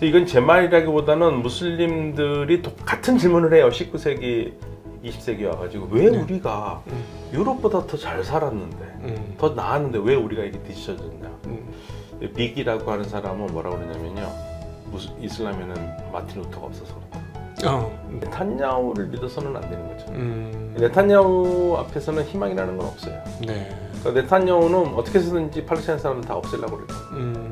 이건 제 말이라기보다는 무슬림들이 같은 질문을 해요. 19세기, 20세기 와가지고 왜 네. 우리가 유럽보다 더 잘 살았는데 더 나았는데 왜 우리가 이게 뒤처졌냐. 빅이라고 하는 사람은 뭐라고 그러냐면요, 이슬람에는 마틴 루터가 없어서 그렇다. 네탄야후를 믿어서는 안 되는 거죠. 네탄야후 앞에서는 희망이라는 건 없어요. 네. 그러니까 네탄야후는 어떻게 해서든지 팔레스타인 사람들 다 없애려고 그래요.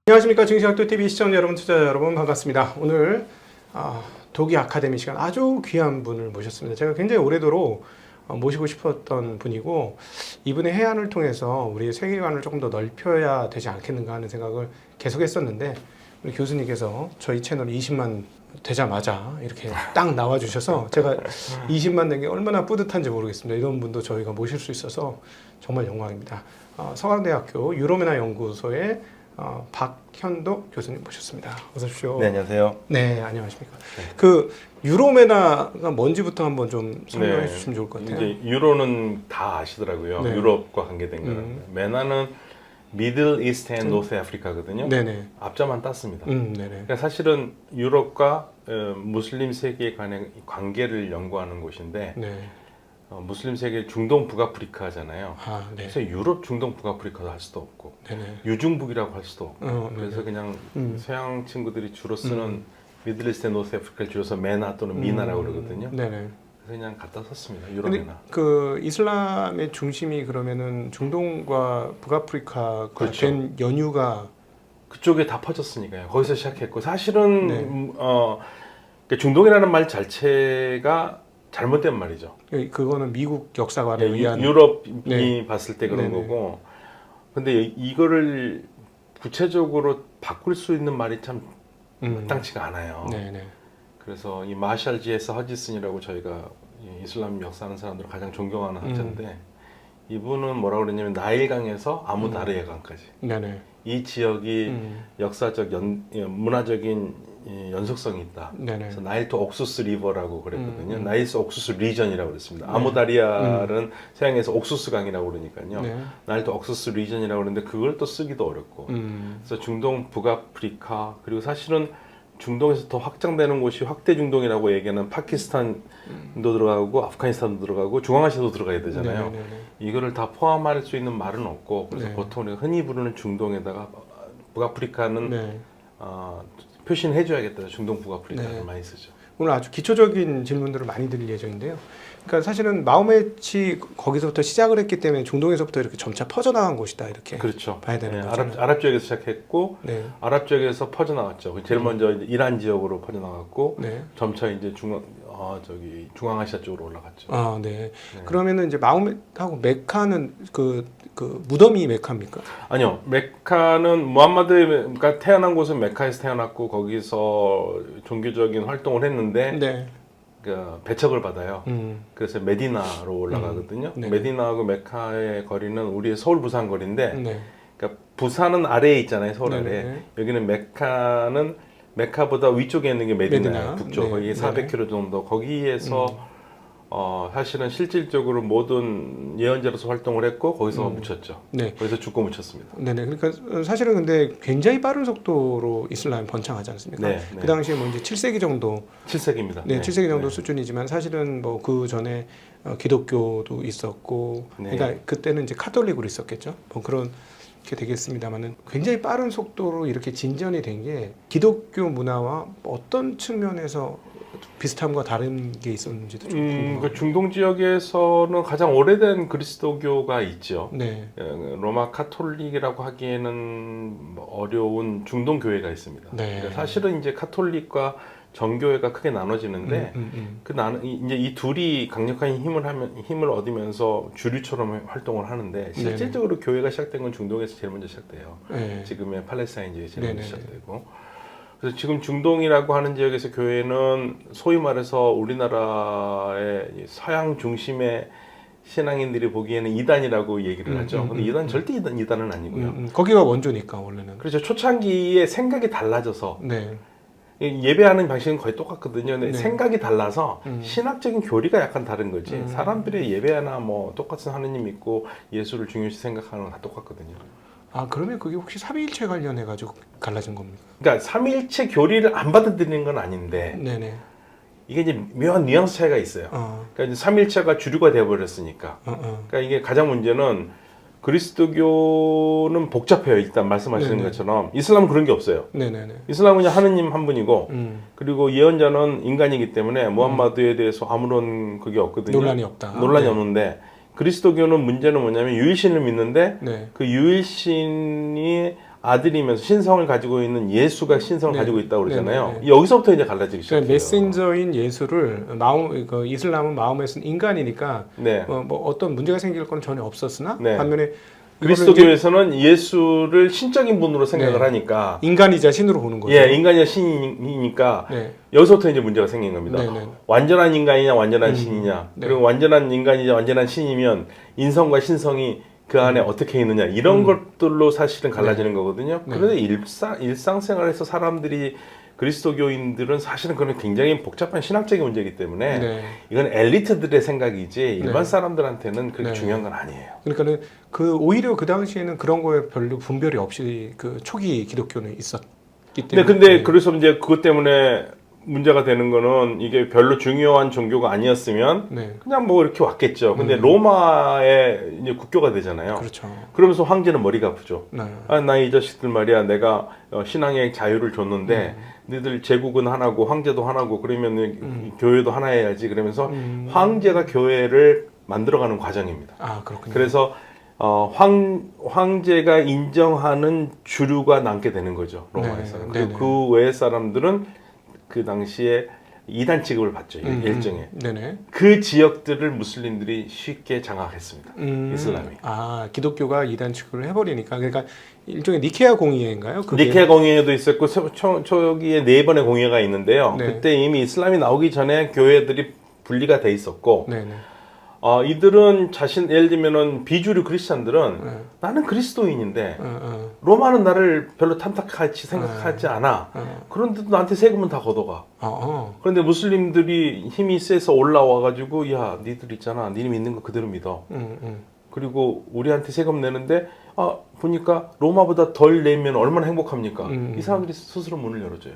안녕하십니까. 증시학도TV 시청자 여러분, 투자자 여러분, 반갑습니다. 오늘 도기 아카데미 시간 아주 귀한 분을 모셨습니다. 제가 굉장히 오래도록 모시고 싶었던 분이고, 이분의 해안을 통해서 우리의 세계관을 조금 더 넓혀야 되지 않겠는가 하는 생각을 계속 했었는데, 우리 교수님께서 저희 채널 20만 되자마자 이렇게 딱 나와주셔서 제가 20만 된 게 얼마나 뿌듯한지 모르겠습니다. 이런 분도 저희가 모실 수 있어서 정말 영광입니다. 서강대학교 유로메나 연구소의 박현도 교수님 모셨습니다. 어서 오십시오. 네, 안녕하세요. 네, 안녕하십니까. 그 유로메나가 뭔지부터 한번 좀 설명해 주시면 좋을 것 같아요. 이제 유로는 다 아시더라고요. 네. 유럽과 관계된 거는. 메나는 미들 이스트 앤 노스 아프리카거든요. 네네. 앞자만 땄습니다. 네네. 그러니까 사실은 유럽과 무슬림 세계 간의 관계를 연구하는 곳인데, 네. 무슬림 세계 중동 북아프리카잖아요. 네. 그래서 유럽 중동 북아프리카도 할 수도 없고, 네네. 유중북이라고 할 수도 없고, 네네. 그래서 그냥 서양 친구들이 주로 쓰는 미들 이스트 앤 노스 아프리카를 줄여서 메나 또는 미나라고 그러거든요. 네네. 그래서 그냥 갖다 썼습니다. 근데 유럽이나. 그 이슬람의 중심이 그러면은 중동과 북아프리카가 그렇죠. 된 연유가 그쪽에 다 퍼졌으니까요. 거기서 시작했고, 사실은 네. 그러니까 중동이라는 말 자체가 잘못된 말이죠. 그거는 미국 역사관에 의한 유럽이 네. 봤을 때 그런 네네. 거고, 근데 이거를 구체적으로 바꿀 수 있는 말이 참 마땅치가 않아요. 네네. 그래서 이 마샬 지에스 허지슨이라고 저희가 이슬람 역사하는 사람들 가장 존경하는 학자인데, 이분은 뭐라고 그러냐면 나일강에서 아무다르에강까지 네네. 이 지역이 역사적 문화적인 연속성이 있다. 네네. 그래서 나일 투 옥수스 리버라고 그랬거든요. 나일 투 옥수스 리전이라고 그랬습니다. 네. 아무다리아는 서양에서 옥수스 강이라고 그러니까요. 네. 나일 투 옥수스 리전이라고 그러는데 그걸 또 쓰기도 어렵고. 그래서 중동, 북아프리카, 그리고 사실은 중동에서 더 확장되는 곳이 확대 중동이라고 얘기하는 파키스탄도 들어가고 아프가니스탄도 들어가고 중앙아시아도 들어가야 되잖아요. 네네네. 이거를 다 포함할 수 있는 말은 없고, 그래서 네. 보통 우리가 흔히 부르는 중동에다가 북아프리카는 네. 표시는 해줘야겠다. 중동 북아프리카를 네. 많이 쓰죠. 오늘 아주 기초적인 질문들을 많이 드릴 예정인데요. 그러니까 사실은 마호메치 거기서부터 시작을 했기 때문에 중동에서부터 이렇게 점차 퍼져나간 곳이다, 이렇게 그렇죠. 봐야 되는 네, 거죠. 아랍 지역에서 시작했고, 네. 아랍 지역에서 퍼져나갔죠. 제일 먼저 이제 이란 지역으로 퍼져나갔고, 네. 점차 이제 중앙아시아 쪽으로 올라갔죠. 네. 네. 그러면은 이제 마호메하고 메카는 그 무덤이 메카입니까? 아니요, 메카는 무함마드가 태어난 곳은 메카에서 태어났고 거기서 종교적인 활동을 했는데 네. 그 배척을 받아요. 그래서 메디나로 올라가거든요. 네. 메디나하고 메카의 거리는 우리의 서울 부산 거리인데, 네. 그러니까 부산은 아래에 있잖아요, 서울 네, 아래. 네. 여기는 메카보다 위쪽에 있는 게 메디나예요. 메디나. 북쪽. 네, 거기 네. 400km 정도. 거기에서 사실은 실질적으로 모든 예언자로서 활동을 했고 거기서 묻혔죠. 네. 거기서 죽고 묻혔습니다. 네네. 그러니까 사실은 근데 굉장히 빠른 속도로 이슬람이 번창하지 않습니까? 네, 네. 그 당시에 뭐 이제 7세기 정도, 7세기입니다. 네, 7세기 정도 수준이지만 사실은 뭐 그 전에 기독교도 있었고, 네. 그러니까 그때는 이제 카톨릭으로 있었겠죠. 뭐 그런 게 되겠습니다만은 굉장히 빠른 속도로 이렇게 진전이 된 게 기독교 문화와 어떤 측면에서 비슷함과 다른 게 있었는지도 좀 궁금합니다. 그 중동 지역에서는 가장 오래된 그리스도교가 있죠. 네. 로마 카톨릭이라고 하기에는 어려운 중동 교회가 있습니다. 네. 그러니까 사실은 이제 카톨릭과 정교회가 크게 나눠지는데 이제 이 둘이 강력한 힘을 얻으면서 주류처럼 활동을 하는데, 실질적으로 교회가 시작된 건 중동에서 제일 먼저 시작돼요. 네. 지금의 팔레스타인 지역이 제일 먼저 네네. 시작되고. 그래서 지금 중동이라고 하는 지역에서 교회는 소위 말해서 우리나라의 서양 중심의 신앙인들이 보기에는 이단이라고 얘기를 하죠. 근데 이단 절대 이단은 아니고요. 거기가 원조니까 원래는. 그렇죠. 초창기에 생각이 달라져서. 네. 예배하는 방식은 거의 똑같거든요. 근데 네. 생각이 달라서 신학적인 교리가 약간 다른 거지. 사람들의 예배나 뭐 똑같은 하느님 믿고 예수를 중요시 생각하는 건 다 똑같거든요. 아 그러면 그게 혹시 삼위일체 관련해 가지고 갈라진 겁니까? 그러니까 삼위일체 교리를 안 받아들이는 건 아닌데 네네. 이게 이제 묘한 뉘앙스 차이가 있어요. 그러니까 이제 삼위일체가 주류가 되어버렸으니까. 그러니까 이게 가장 문제는 그리스도교는 복잡해요. 일단 말씀하시는 네네. 것처럼 이슬람은 그런 게 없어요. 네네네. 이슬람은 그냥 하느님 한 분이고 그리고 예언자는 인간이기 때문에 무함마드에 대해서 아무런 그게 없거든요. 논란이 없다. 논란이 네. 없는데 그리스도교는 문제는 뭐냐면 유일신을 믿는데 네. 그 유일신이 아들이면서 신성을 가지고 있는 예수가 신성을 네. 가지고 있다고 그러잖아요. 네. 여기서부터 이제 갈라지기 시작해요. 그러니까 메신저인 예수를 그 이슬람은 마음에서는 인간이니까 네. 뭐 어떤 문제가 생길 건 전혀 없었으나 네. 반면에 그리스도교에서는 예수를 신적인 분으로 생각을 네. 하니까 인간이자 신으로 보는 거죠. 예, 인간이야 신이니까 네. 여기서부터 이제 문제가 생긴 겁니다. 네, 네. 완전한 인간이냐 완전한 신이냐 네. 그리고 완전한 인간이냐 완전한 신이면 인성과 신성이 그 안에 어떻게 있느냐 이런 것들로 사실은 갈라지는 거거든요. 네. 그런데 일상생활에서 사람들이 그리스도교인들은 사실은 그런 굉장히 복잡한 신학적인 문제이기 때문에 네. 이건 엘리트들의 생각이지 일반 네. 사람들한테는 그렇게 네. 중요한 건 아니에요. 그러니까는 그 오히려 그 당시에는 그런 거에 별로 분별이 없이 그 초기 기독교는 있었기 때문에. 근데 그래서 이제 그것 때문에 문제가 되는 거는 이게 별로 중요한 종교가 아니었으면 네. 그냥 뭐 이렇게 왔겠죠. 근데 로마의 이제 국교가 되잖아요. 그렇죠. 그러면서 황제는 머리가 아프죠. 네. 아, 나 이 자식들 말이야. 내가 신앙의 자유를 줬는데 너희들 제국은 하나고 황제도 하나고 그러면 교회도 하나 해야지. 그러면서 황제가 교회를 만들어가는 과정입니다. 아 그렇군요. 그래서 황제가 인정하는 주류가 남게 되는 거죠. 로마에서는. 네, 그리고 그 외의 사람들은 그 당시에 이단 취급을 받죠. 일정에. 네네. 그 지역들을 무슬림들이 쉽게 장악했습니다. 이슬람이. 아 기독교가 이단 취급을 해버리니까 그러니까 일종의 니케아 공의회인가요? 그게? 니케아 공의회도 있었고 초기에 4번의 공의회가 있는데요. 네. 그때 이미 이슬람이 나오기 전에 교회들이 분리가 돼 있었고 네네. 이들은 예를 들면은 비주류 크리스찬들은 네. 나는 그리스도인인데 로마는 나를 별로 탐탁하지 생각하지 않아. 그런데도 나한테 세금은 다 걷어가. 그런데 무슬림들이 힘이 세서 올라와가지고 야 니들 있잖아. 니네 믿는 거 그대로 믿어. 그리고 우리한테 세금 내는데 보니까 로마보다 덜 내면 얼마나 행복합니까? 이 사람들이 스스로 문을 열어줘요.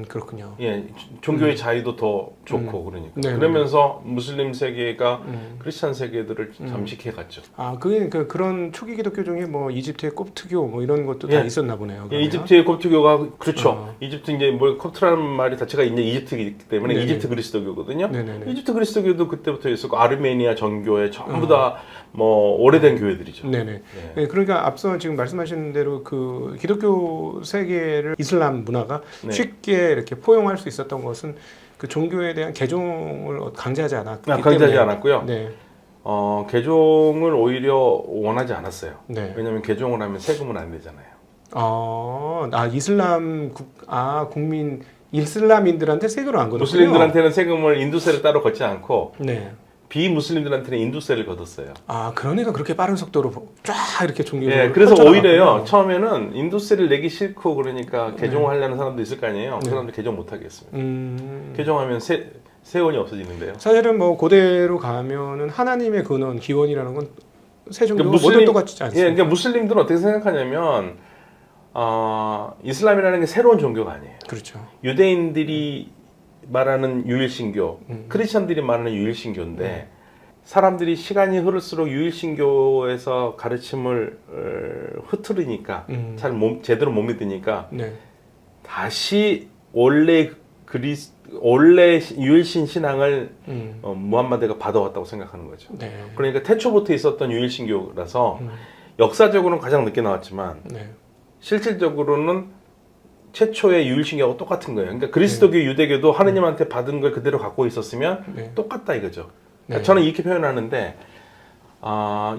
그렇군요. 예, 종교의 자유도 더 좋고 그러니까. 네네네. 그러면서 무슬림 세계가 크리스찬 세계들을 잠식해 갔죠. 아 그게 그런 초기 기독교 중에 뭐 이집트의 콥트교 뭐 이런 것도 다 예. 있었나 보네요. 예, 이집트의 콥트교가 그렇죠. 아. 이집트 이제 뭐 콥트라는 말이 자체가 이제 이집트이기 때문에 네네. 이집트 그리스도교거든요. 네네네. 이집트 그리스도교도 그때부터 있었고 아르메니아 정교회 전부 다 뭐 오래된 교회들이죠. 네네. 예. 네, 그러니까 앞서 지금 말씀하신 대로 그 기독교 세계를 이슬람 문화가 네. 쉽게 이렇게 포용할 수 있었던 것은 그 종교에 대한 개종을 강제하지 않았기 강제하지 때문에. 않았고요. 네. 개종을 오히려 원하지 않았어요. 네. 왜냐하면 개종을 하면 세금은 안 내잖아요. 이슬람 국민 이슬람인들한테 세금을 안 걷었군요. 무슬림들한테는 세금을 인두세를 따로 걷지 않고 네. 비무슬림들한테는 인두세를 걷었어요. 그러니까 그렇게 빠른 속도로 쫙 이렇게 종교를 예, 그래서 펼쳐나갔군요. 오히려요. 처음에는 인두세를 내기 싫고 그러니까 개종을 하려는 사람도 있을 거 아니에요. 그 사람들 개종 못 하겠습니다. 개종하면 세원이 없어지는데요. 사실은 뭐 고대로 가면은 하나님의 근원, 기원이라는 건 세 종교가 그러니까 모두 똑같지 않습니까? 예, 그러니까 무슬림들은 어떻게 생각하냐면 이슬람이라는 게 새로운 종교가 아니에요. 그렇죠. 유대인들이 말하는 유일신교, 크리스천들이 말하는 유일신교인데 사람들이 시간이 흐를수록 유일신교에서 가르침을 흐트르니까 제대로 못 믿으니까 네. 다시 원래 유일신 신앙을 무함마드가 받아왔다고 생각하는 거죠. 네. 그러니까 태초부터 있었던 유일신교라서 역사적으로는 가장 늦게 나왔지만 네. 실질적으로는 최초의 유일신교하고 똑같은 거예요. 그러니까 그리스도교, 유대교도 하느님한테 받은 걸 그대로 갖고 있었으면 네. 똑같다 이거죠. 네. 저는 이렇게 표현하는데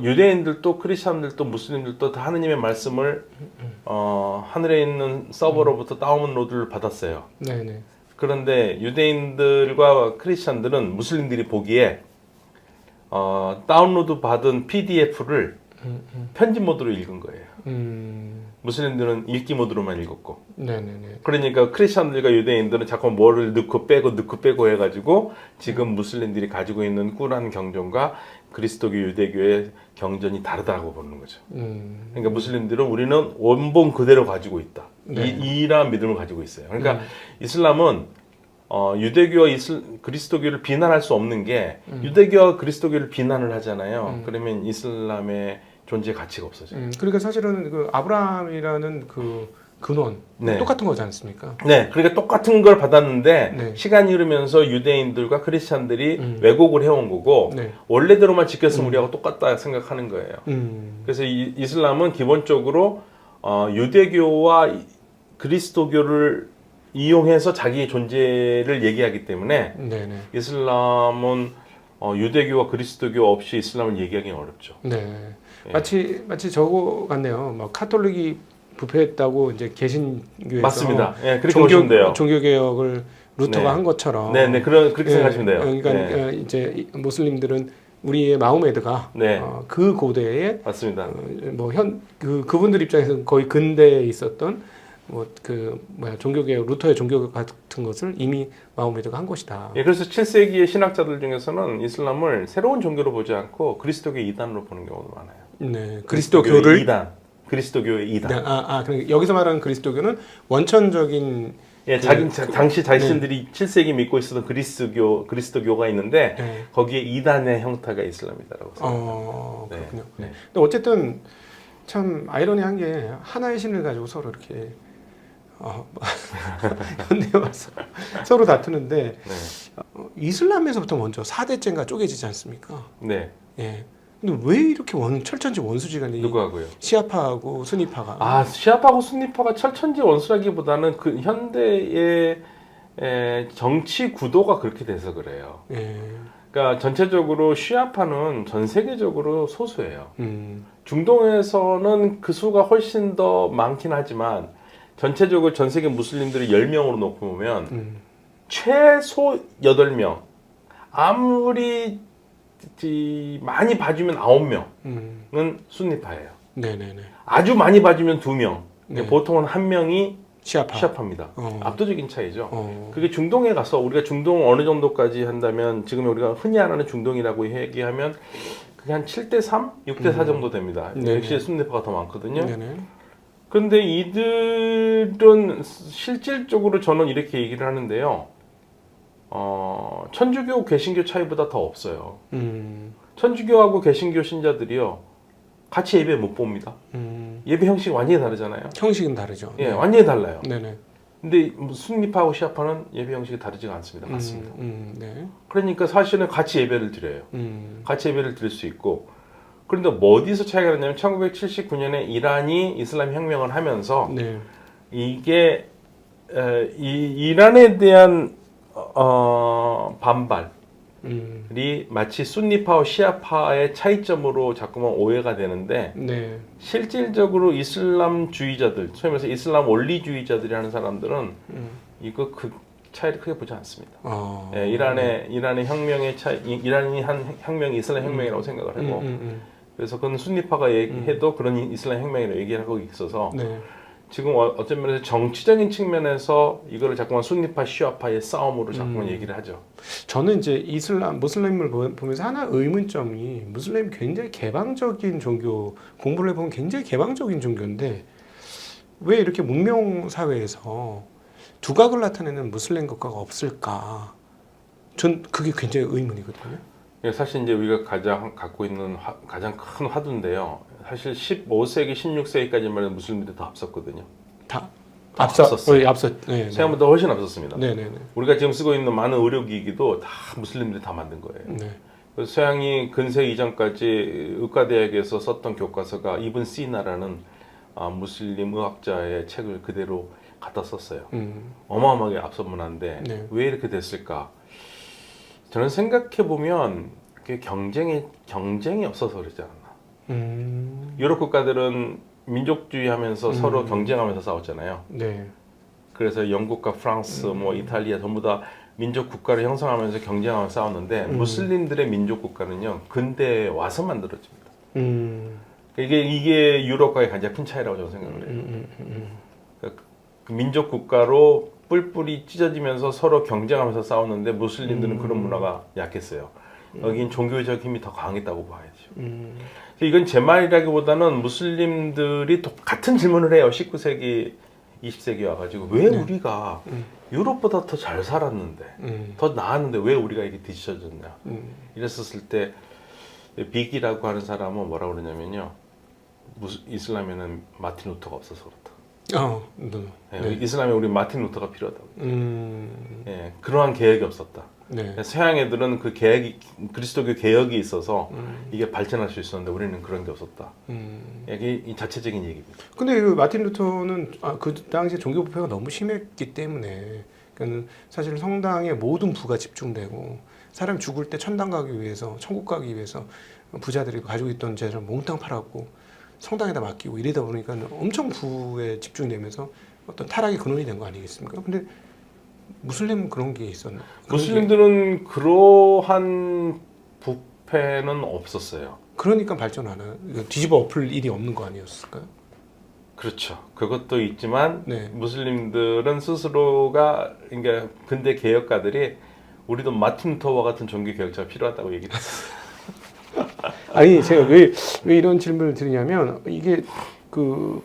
유대인들도 크리스천들도 무슬림들도 다 하느님의 말씀을 하늘에 있는 서버로부터 다운로드를 받았어요. 네, 네. 그런데 유대인들과 크리스천들은 무슬림들이 보기에 다운로드 받은 PDF를 편집 모드로 읽은 거예요. 무슬림들은 읽기 모드로만 읽었고. 네네네. 그러니까 크리스천들과 유대인들은 자꾸 뭐를 넣고 빼고 해가지고 지금 무슬림들이 가지고 있는 꿀한 경전과 그리스도교 유대교의 경전이 다르다고 보는 거죠. 그러니까 무슬림들은 우리는 원본 그대로 가지고 있다. 네. 이러한 믿음을 가지고 있어요. 그러니까 이슬람은 유대교와 그리스도교를 비난할 수 없는 게 유대교와 그리스도교를 비난을 하잖아요. 그러면 이슬람의 존재 가치가 없어져요. 그러니까 사실은 그 아브라함이라는 그 근원 네. 똑같은 거지 않습니까? 네, 그러니까 똑같은 걸 받았는데 네. 시간이 흐르면서 유대인들과 크리스찬들이 왜곡을 해온 거고 네. 원래대로만 지켰으면 우리하고 똑같다 생각하는 거예요. 그래서 그래서 이슬람은 기본적으로 유대교와 그리스도교를 이용해서 자기의 존재를 얘기하기 때문에 네네. 이슬람은 유대교와 그리스도교 없이 이슬람을 얘기하기는 어렵죠. 네. 예. 마치 저거 같네요. 뭐 카톨릭이 부패했다고 이제 개신교에서 맞습니다. 예, 그렇게 보시면 돼요. 종교 개혁을 루터가 네. 한 것처럼. 네, 그렇게 생각하시면 돼요. 그러니까 네. 이제 모슬림들은 우리의 마호메드가 네. 그 고대에 맞습니다. 그분들 입장에서는 거의 근대에 있었던 종교개혁 루터의 종교개혁 같은 것을 이미 마호메드가 한 것이다. 예, 그래서 7세기의 신학자들 중에서는 이슬람을 새로운 종교로 보지 않고 그리스도교의 이단으로 보는 경우도 많아요. 네, 그리스도교를 이단, 그리스도교의 이단. 네, 그러니까 여기서 말하는 그리스도교는 원천적인 예, 당시 자신들이 7세기 믿고 있었던 그리스도교가 있는데 네. 거기에 이단의 형태가 이슬람이다라고 생각합니다. 그렇군요. 네. 근데 어쨌든 참 아이러니한 게 하나의 신을 가지고 서로 이렇게 현대와서 서로 다투는데 네. 이슬람에서부터 먼저 4대째가 쪼개지지 않습니까? 네. 예. 근데 왜 이렇게 철천지 원수지간이 누구하고요? 시아파하고 수니파가? 시아파하고 순니파가 철천지 원수라기보다는 그 현대의 정치 구도가 그렇게 돼서 그래요. 예. 그러니까 전체적으로 시아파는 전 세계적으로 소수예요. 음. 중동에서는 그 수가 훨씬 더 많긴 하지만 전체적으로 전 세계 무슬림들을 10명으로 놓고 보면 최소 8명, 아무리 많이 봐주면 9명은 순니파예요. 네네네. 아주 많이 봐주면 2명, 네. 보통은 1명이 시아파. 시아파입니다. 압도적인 차이죠. 어. 그게 중동에 가서 우리가 중동 어느 정도까지 한다면 지금 우리가 흔히 하는 중동이라고 얘기하면 그게 한 7대3, 6대4 정도 됩니다. 네네. 역시 순니파가 더 많거든요. 네네. 그런데 이들은 실질적으로 저는 이렇게 얘기를 하는데요. 천주교, 개신교 차이보다 더 없어요. 천주교하고 개신교 신자들이요. 같이 예배 못 봅니다. 예배 형식이 완전히 다르잖아요. 형식은 다르죠. 예, 완전히 달라요. 네네. 근데 순니파하고 시아파는 예배 형식이 다르지가 않습니다. 같습니다. 네. 그러니까 사실은 같이 예배를 드려요. 같이 예배를 드릴 수 있고. 그런데 뭐 어디서 차이가 나냐면 1979년에 이란이 이슬람 혁명을 하면서 네. 이게 이란에 대한 반발이 마치 순니파와 시아파의 차이점으로 자꾸만 오해가 되는데 네. 실질적으로 이슬람주의자들, 소위 말해서 이슬람 원리주의자들이라는 사람들은 이거 그 차이를 크게 보지 않습니다. 예, 이란의 혁명의 차이, 이란이 한 혁명이 이슬람 혁명이라고 생각을 하고, 그래서 그건 순니파가 해도 그런 이슬람 혁명이라고 얘기하고 있어서 네. 지금 어떤 면에서 정치적인 측면에서 이거를 자꾸만 순니파, 시아파의 싸움으로 자꾸만 얘기를 하죠. 저는 이제 무슬림을 보면서 하나 의문점이 무슬림이 굉장히 개방적인 종교, 공부를 해보면 굉장히 개방적인 종교인데 왜 이렇게 문명 사회에서 두각을 나타내는 무슬림 국가가 없을까? 전 그게 굉장히 의문이거든요. 사실 이제 우리가 갖고 있는 가장 큰 화두인데요. 사실 15세기, 16세기까지만 해도 무슬림들이 더 앞섰거든요. 앞섰어요. 네, 생각보다 훨씬 앞섰습니다. 네. 우리가 지금 쓰고 있는 많은 의료기기도 다 무슬림들이 다 만든 거예요. 네. 그래서 서양이 근세 이전까지 의과대학에서 썼던 교과서가 이븐 시나라는 무슬림 의학자의 책을 그대로 갖다 썼어요. 어마어마하게 앞선 문화인데 네. 왜 이렇게 됐을까? 저는 생각해 보면 경쟁이 없어서 그러지 않나. 유럽 국가들은 민족주의하면서 서로 경쟁하면서 싸웠잖아요. 네. 그래서 영국과 프랑스, 이탈리아 전부 다 민족 국가를 형성하면서 경쟁하면서 싸웠는데 무슬림들의 민족 국가는요 근대에 와서 만들어집니다. 이게 유럽과의 가장 큰 차이라고 저는 생각을 해요. 그러니까 그 민족 국가로 뿔뿔이 찢어지면서 서로 경쟁하면서 싸웠는데 무슬림들은 그런 문화가 약했어요. 여긴 종교적 힘이 더 강했다고 봐야죠. 이건 제 말이라기보다는 무슬림들이 같은 질문을 해요. 19세기, 20세기 와가지고 왜 우리가 유럽보다 더 잘 살았는데, 더 나았는데 왜 우리가 이렇게 뒤처졌냐. 이랬었을 때 빅이라고 하는 사람은 뭐라고 그러냐면요. 이슬람에는 마틴 루터가 없어서 그렇다. 네. 이슬람에 우리 마틴 루터가 필요하다고. 예, 그러한 계획이 없었다. 네. 서양 애들은 그 계획이, 그리스도교 개혁이 있어서 이게 발전할 수 있었는데 우리는 그런 게 없었다. 이게 이 자체적인 얘기입니다. 근데 그 마틴 루터는 그 당시에 종교 부패가 너무 심했기 때문에 그러니까 사실 성당에 모든 부가 집중되고 사람이 죽을 때 천당 가기 위해서, 천국 가기 위해서 부자들이 가지고 있던 재산을 몽땅 팔았고 성당에다 맡기고 이러다 보니까 엄청 부에 집중되면서 어떤 타락의 근원이 된 거 아니겠습니까? 근데 무슬림은 그런 게 있었나? 무슬림들은 그러한 부패는 없었어요. 그러니까 발전 안 하는, 뒤집어 엎을 일이 없는 거 아니었을까요? 그렇죠. 그것도 있지만 네. 무슬림들은 스스로가, 그러니까 근대 개혁가들이 우리도 마틴 루터와 같은 종교 개혁자가 필요하다고 얘기를 했어요. 아니 제가 왜 이런 질문을 드리냐면 이게 그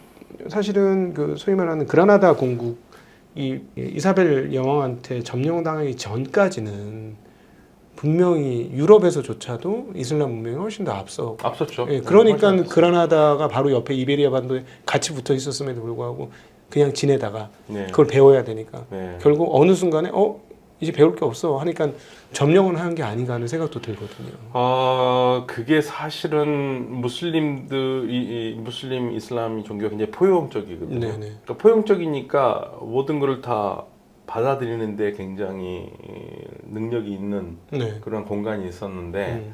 사실은 그 소위 말하는 그라나다 공국 이 이사벨 여왕한테 점령당하기 전까지는 분명히 유럽에서조차도 이슬람 문명이 훨씬 더 앞섰죠. 예, 그러니까 그라나다가 바로 옆에 이베리아 반도에 같이 붙어 있었음에도 불구하고 그냥 지내다가 네. 그걸 배워야 되니까 네. 결국 어느 순간에 이제 배울 게 없어 하니까 점령을 하는 게 아닌가 하는 생각도 들거든요. 그게 사실은 무슬림 이슬람 종교가 굉장히 포용적이거든요. 네네. 그러니까 포용적이니까 모든 것을 다 받아들이는데 굉장히 능력이 있는 네. 그런 공간이 있었는데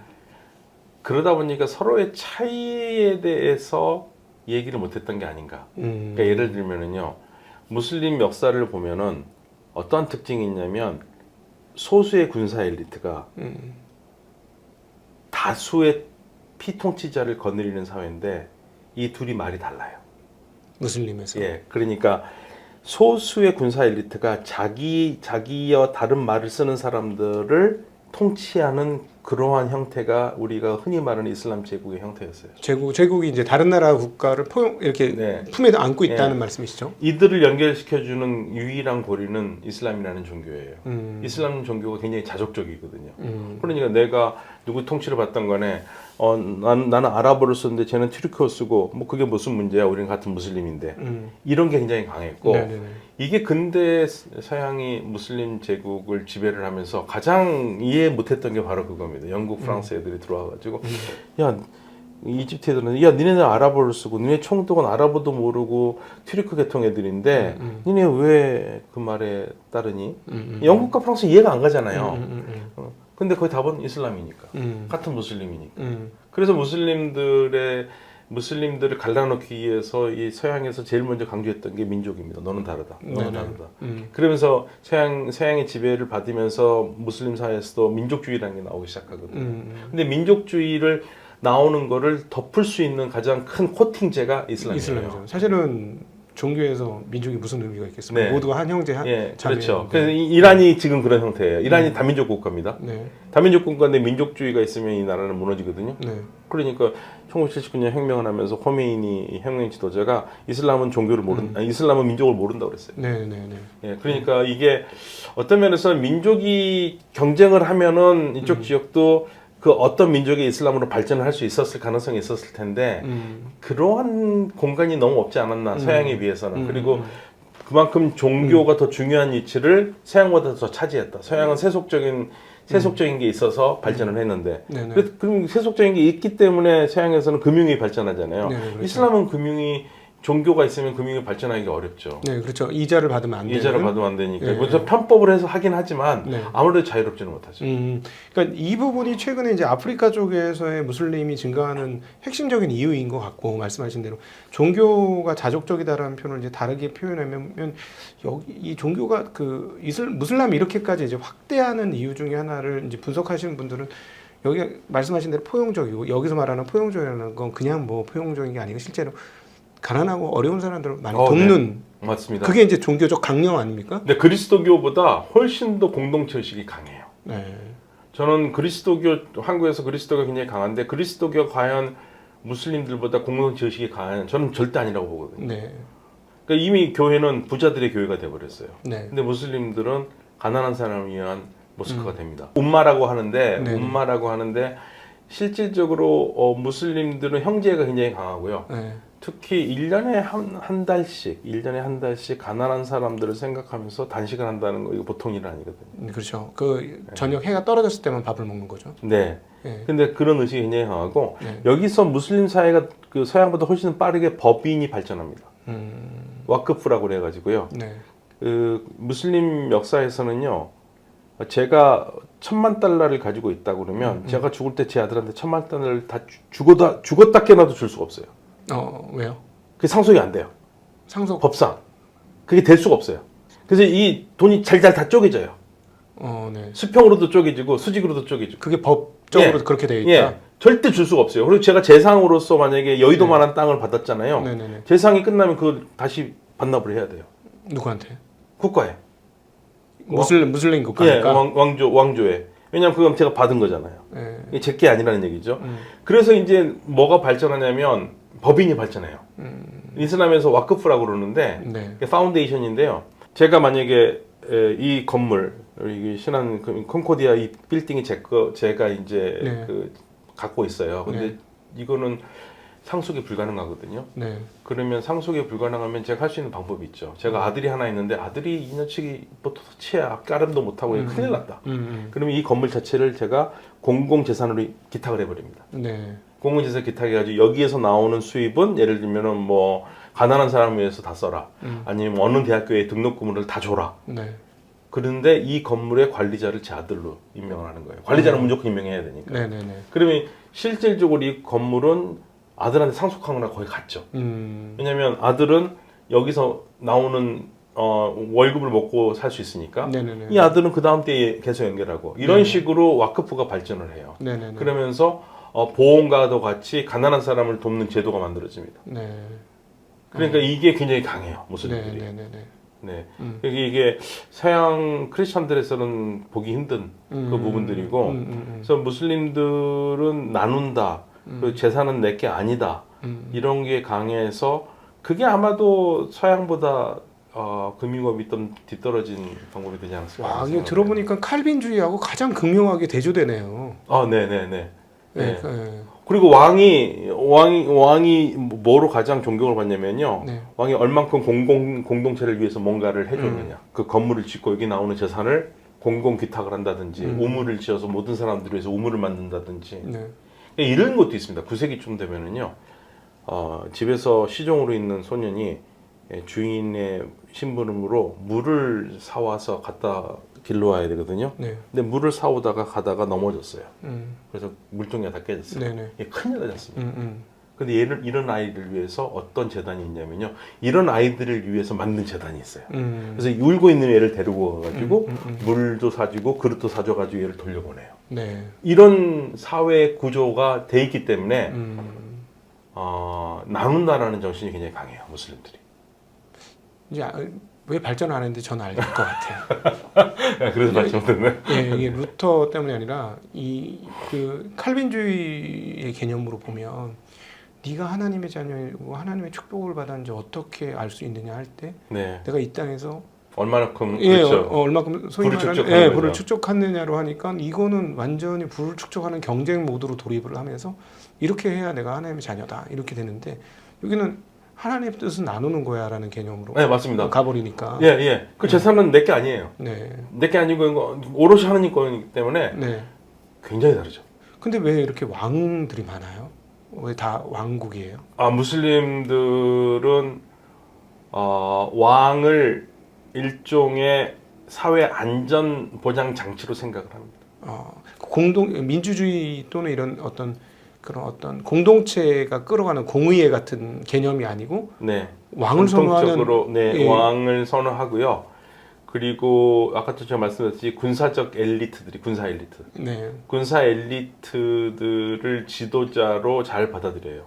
그러다 보니까 서로의 차이에 대해서 얘기를 못했던 게 아닌가. 그러니까 예를 들면은요, 무슬림 역사를 보면은 어떠한 특징이 있냐면 소수의 군사 엘리트가 다수의 피통치자를 거느리는 사회인데 이 둘이 말이 달라요. 무슬림에서. 예, 그러니까 소수의 군사 엘리트가 자기여 다른 말을 쓰는 사람들을 통치하는 그러한 형태가 우리가 흔히 말하는 이슬람 제국의 형태였어요. 제국이 이제 다른 나라 국가를 이렇게 네. 품에 안고 있다는 네. 말씀이시죠? 이들을 연결시켜주는 유일한 고리는 이슬람이라는 종교예요. 이슬람 종교가 굉장히 자족적이거든요. 그러니까 내가 누구 통치를 받던 간에 나는 아랍어를 쓰는데 쟤는 튀르키어 쓰고 뭐 그게 무슨 문제야? 우리는 같은 무슬림인데 이런 게 굉장히 강했고 네네네. 이게 근대 서양이 무슬림 제국을 지배를 하면서 가장 이해 못했던 게 바로 그겁니다. 영국, 프랑스 애들이 들어와가지고 야 이집트 애들은 야 니네는 아랍어를 쓰고 니네 총독은 아랍어도 모르고 튀르크 계통 애들인데 니네 왜 그 말에 따르니? 영국과 프랑스 이해가 안 가잖아요. 근데 거의 답은 이슬람이니까 같은 무슬림이니까. 그래서 무슬림들을 갈라놓기 위해서 이 서양에서 제일 먼저 강조했던 게 민족입니다. 너는 다르다. 너는 다르다. 그러면서 서양의 지배를 받으면서 무슬림 사회에서도 민족주의라는 게 나오기 시작하거든요. 근데 민족주의를 나오는 거를 덮을 수 있는 가장 큰 코팅제가 이슬람이에요. 사실은 종교에서 민족이 무슨 의미가 있겠습니까? 네. 모두가 한 형제 한 예, 자매. 그렇죠. 그래서 이란이 지금 그런 형태예요. 이란이 다민족 국가입니다. 네. 다민족 국가인데 민족주의가 있으면 이 나라는 무너지거든요. 네. 그러니까 1979년 혁명을 하면서 호메이니 혁명 지도자가 이슬람은 종교를 이슬람은 민족을 모른다고 그랬어요. 네. 예, 그러니까 이게 어떤 면에서 민족이 경쟁을 하면은 이쪽 지역도 그 어떤 민족이 이슬람으로 발전을 할 수 있었을 가능성이 있었을 텐데 그러한 공간이 너무 없지 않았나 서양에 비해서는. 그리고 그만큼 종교가 더 중요한 위치를 서양보다 더 차지했다. 서양은 세속적인 게 있어서 발전을 했는데 그럼 세속적인 게 있기 때문에 서양에서는 금융이 발전하잖아요. 그렇죠. 이슬람은 종교가 있으면 금융이 발전하기가 어렵죠. 네, 그렇죠. 이자를 받으면 안 되는. 이자를 받으면 안 되니까. 네. 먼저 편법을 해서 하긴 하지만 아무래도 자유롭지는 못하죠. 그러니까 이 부분이 최근에 이제 아프리카 쪽에서의 무슬림이 증가하는 핵심적인 이유인 것 같고, 말씀하신 대로 종교가 자족적이다라는 표현을 이제 다르게 표현하면 여기 이 종교가 무슬람이 이렇게까지 이제 확대하는 이유 중에 하나를 이제 분석하시는 분들은 여기 말씀하신 대로 포용적이고 여기서 말하는 포용적이라는 건 그냥 뭐 포용적인 게 아니고 실제로 가난하고 어려운 사람들을 많이 돕는 네. 맞습니다. 그게 이제 종교적 강령 아닙니까? 근데 그리스도교보다 훨씬 더 공동체 의식이 강해요. 네. 저는 그리스도교 한국에서 그리스도가 굉장히 강한데 그리스도교가 과연 무슬림들보다 공동체 의식이 강한 저는 절대 아니라고 보거든요. 네. 그러니까 이미 교회는 부자들의 교회가 돼버렸어요. 네. 근데 무슬림들은 가난한 사람을 위한 모스크가 됩니다. umma라고 하는데 네. umma라고 하는데 실질적으로 무슬림들은 형제가 굉장히 강하고요. 네. 특히 1년에 한 달씩 가난한 사람들을 생각하면서 단식을 한다는 거 이거 보통 일은 아니거든요. 그렇죠. 그 저녁 해가 떨어졌을 때만 밥을 먹는 거죠. 네. 네. 근데 그런 의식이 굉장히 강하고 네. 여기서 무슬림 사회가 그 서양보다 훨씬 빠르게 법인이 발전합니다. 와크프라고 그래가지고요. 네. 그 무슬림 역사에서는요. 제가 $10,000,000를 가지고 있다고 그러면 제가 죽을 때 제 아들한테 $10,000,000를 다 죽었다 깨나도 줄 수가 없어요. 왜요? 그게 상속이 안 돼요. 상속. 법상. 그게 될 수가 없어요. 그래서 이 돈이 잘잘 다 쪼개져요. 네. 수평으로도 쪼개지고 수직으로도 쪼개지고. 그게 법적으로 예. 그렇게 되어 있다. 예. 절대 줄 수가 없어요. 그리고 제가 재상으로서 만약에 여의도만한 땅을 받았잖아요. 네네네. 재상이 끝나면 그걸 다시 반납을 해야 돼요. 누구한테? 국가에. 무슬림 예, 국가니까. 왕조에. 왜냐하면 그건 제가 받은 거잖아요. 네. 이게 제게 아니라는 얘기죠. 그래서 이제 뭐가 발전하냐면 법인이 발전해요. 이슬람에서 와크프라고 그러는데 네. 파운데이션인데요. 제가 만약에 이 건물, 이 신한 콘코디아 이 빌딩이 제가 이제 네. 갖고 있어요. 근데 네. 이거는 상속이 불가능하거든요. 네. 그러면 상속이 불가능하면 제가 할 수 있는 방법이 있죠. 제가 아들이 하나 있는데 아들이 이년치기 도치야 까름도 못하고 큰일 났다. 그러면 이 건물 자체를 제가 공공재산으로 기탁을 해버립니다. 네. 공공재산 기탁해가지고 여기에서 나오는 수입은 예를 들면은 뭐 가난한 사람을 위해서 다 써라. 아니면 어느 대학교에 등록금을 다 줘라. 네. 그런데 이 건물의 관리자를 제 아들로 임명을 하는 거예요. 관리자는 무조건 임명해야 되니까. 네네네. 그러면 실질적으로 이 건물은 아들한테 상속한 거나 거의 같죠. 왜냐면 아들은 여기서 나오는 월급을 먹고 살 수 있으니까 네네네. 이 아들은 그 다음 때에 계속 연결하고 이런 식으로 와크프가 발전을 해요. 네네네. 그러면서 보험과도 같이 가난한 사람을 돕는 제도가 만들어집니다. 네. 그러니까 이게 굉장히 강해요. 무슬림들이. 네네네. 네. 이게 서양 크리스천들에서는 보기 힘든 그 부분들이고 그래서 무슬림들은 나눈다. 그 재산은 내게 아니다. 이런 게 강해서 그게 아마도 서양보다 금융업이 좀 뒤떨어진 방법이 되지 않았을까. 와, 이게 들어보니까 칼빈주의하고 가장 극명하게 대조되네요. 네네네. 네. 네. 그리고 왕이 뭐로 가장 존경을 받냐면요. 네. 왕이 얼만큼 공동체를 위해서 뭔가를 해줬느냐. 그 건물을 짓고 여기 나오는 재산을 공공 기탁을 한다든지 우물을 지어서 모든 사람들을 위해서 우물을 만든다든지 네. 이런 것도 있습니다. 9세기쯤 되면은요. 집에서 시종으로 있는 소년이 주인의 심부름으로 물을 사와서 갖다 길러와야 되거든요. 네. 근데 물을 사오다가 가다가 넘어졌어요. 그래서 물통이가 다 깨졌어요. 네네. 이게 큰일 나지 않습니까? 근데 이런 아이를 위해서 어떤 재단이 있냐면요. 이런 아이들을 위해서 만든 재단이 있어요. 그래서 울고 있는 애를 데리고 가가지고 물도 사주고 그릇도 사줘가지고 얘를 돌려보내요. 네. 이런 사회 구조가 돼 있기 때문에 나눈다라는 정신이 굉장히 강해요. 무슬림들이. 이제 왜 발전 안 했는지 저는 알 것 같아요. 그래서 발전됐네. 예, 이게 루터 때문이 아니라 그 칼빈주의의 개념으로 보면 네가 하나님의 자녀이고 하나님의 축복을 받았는지 어떻게 알 수 있느냐 할 때 네. 내가 이 땅에서 얼마만큼 예, 그렇죠. 얼마큼 소위 불을 말하는 축적하는 불을 거죠. 축적하느냐로 하니까 이거는 완전히 불을 축적하는 경쟁 모드로 돌입을 하면서 이렇게 해야 내가 하나님의 자녀다 이렇게 되는데 여기는 하나님의 뜻은 나누는 거야라는 개념으로 네, 맞습니다. 가버리니까 예. 그 재산은 내게 아니에요. 네. 내게 아니고 오롯이 하나님 거이기 때문에 네. 굉장히 다르죠. 근데 왜 이렇게 왕들이 많아요? 왜 다 왕국이에요? 무슬림들은 왕을 일종의 사회 안전 보장 장치로 생각을 합니다. 민주주의 또는 이런 그런 어떤 공동체가 끌어가는 공의회 같은 개념이 아니고 네. 왕을 선호하는 전통적으로 예. 왕을 선호하고요. 그리고 아까도 제가 말씀드렸듯이 군사적 엘리트들이 군사 엘리트, 네. 군사 엘리트들을 지도자로 잘 받아들여요.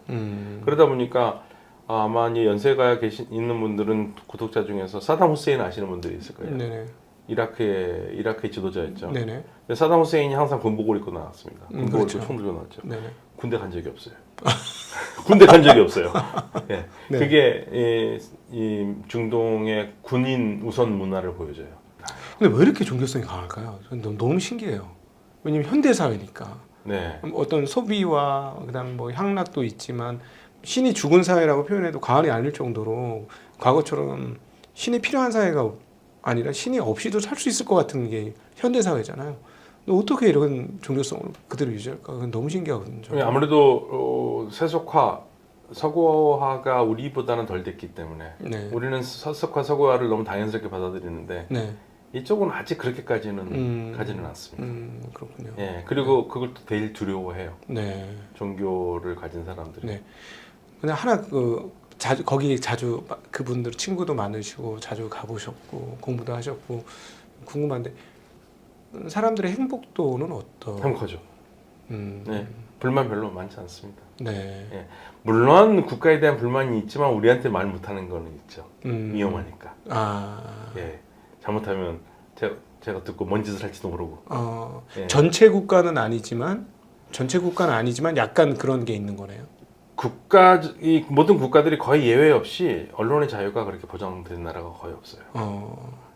그러다 보니까 아마 이제 연세가 있는 분들은 구독자 중에서 사담 후세인 아시는 분들이 있을 거예요. 네네. 이라크의 지도자였죠. 네네. 근데 사담 후세인이 항상 군복을 입고 나왔습니다. 군복을 그렇죠. 입고 총 들고 나왔죠. 네네. 군대 간 적이 없어요. 군대 간 적이 없어요. 예. 네. 그게 이 중동의 군인 우선 문화를 보여줘요. 근데 왜 이렇게 종교성이 강할까요? 저는 너무 신기해요. 왜냐면 현대 사회니까 네. 어떤 소비와 그다음 뭐 향락도 있지만 신이 죽은 사회라고 표현해도 과언이 아닐 정도로 과거처럼 신이 필요한 사회가 아니라 신이 없이도 살 수 있을 것 같은 게 현대 사회잖아요. 근데 어떻게 이런 종교성을 그대로 유지할까? 그건 너무 신기하거든요. 저는. 아무래도 세속화, 서구화가 우리보다는 덜 됐기 때문에 네. 우리는 서속화, 서구화를 너무 당연스럽게 받아들이는데 네. 이쪽은 아직 그렇게까지는 가지는 않습니다. 그렇군요. 예, 그리고 그걸 또 제일 두려워해요. 네. 종교를 가진 사람들이. 네. 근데 하나 거기 자주 그분들 친구도 많으시고 자주 가보셨고 공부도 하셨고 궁금한데 사람들의 행복도는 어떤? 행복하죠. 네, 불만 별로 많지 않습니다. 네. 예, 물론 국가에 대한 불만이 있지만 우리한테 말 못하는 거는 있죠. 위험하니까. 아. 예, 잘못하면 제가 듣고 뭔 짓을 할지도 모르고. 예. 전체 국가는 아니지만 약간 그런 게 있는 거네요. 이 모든 국가들이 거의 예외 없이 언론의 자유가 그렇게 보장된 나라가 거의 없어요.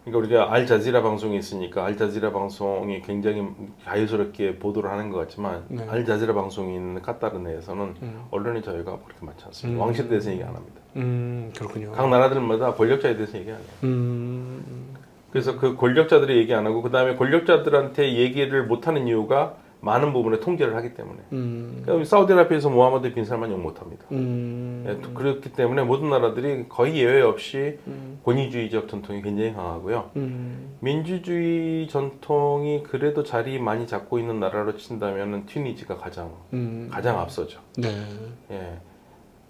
그러니까 우리가 알자지라 방송이 있으니까 알자지라 방송이 굉장히 자유스럽게 보도를 하는 것 같지만 네. 알자지라 방송이 있는 카타르 내에서는 언론의 자유가 그렇게 많지 않습니다. 왕실에 대해서 얘기 안 합니다. 그렇군요. 각 나라들마다 권력자에 대해서 얘기 안 해요. 그래서 그 권력자들이 얘기 안 하고 그 다음에 권력자들한테 얘기를 못하는 이유가 많은 부분에 통제를 하기 때문에. 그러니까 사우디아라비아에서 모하마드 빈 살만 욕 못합니다. 예, 그렇기 때문에 모든 나라들이 거의 예외 없이 권위주의적 전통이 굉장히 강하고요. 민주주의 전통이 그래도 자리 많이 잡고 있는 나라로 친다면 튀니지가 가장 앞서죠. 네. 예.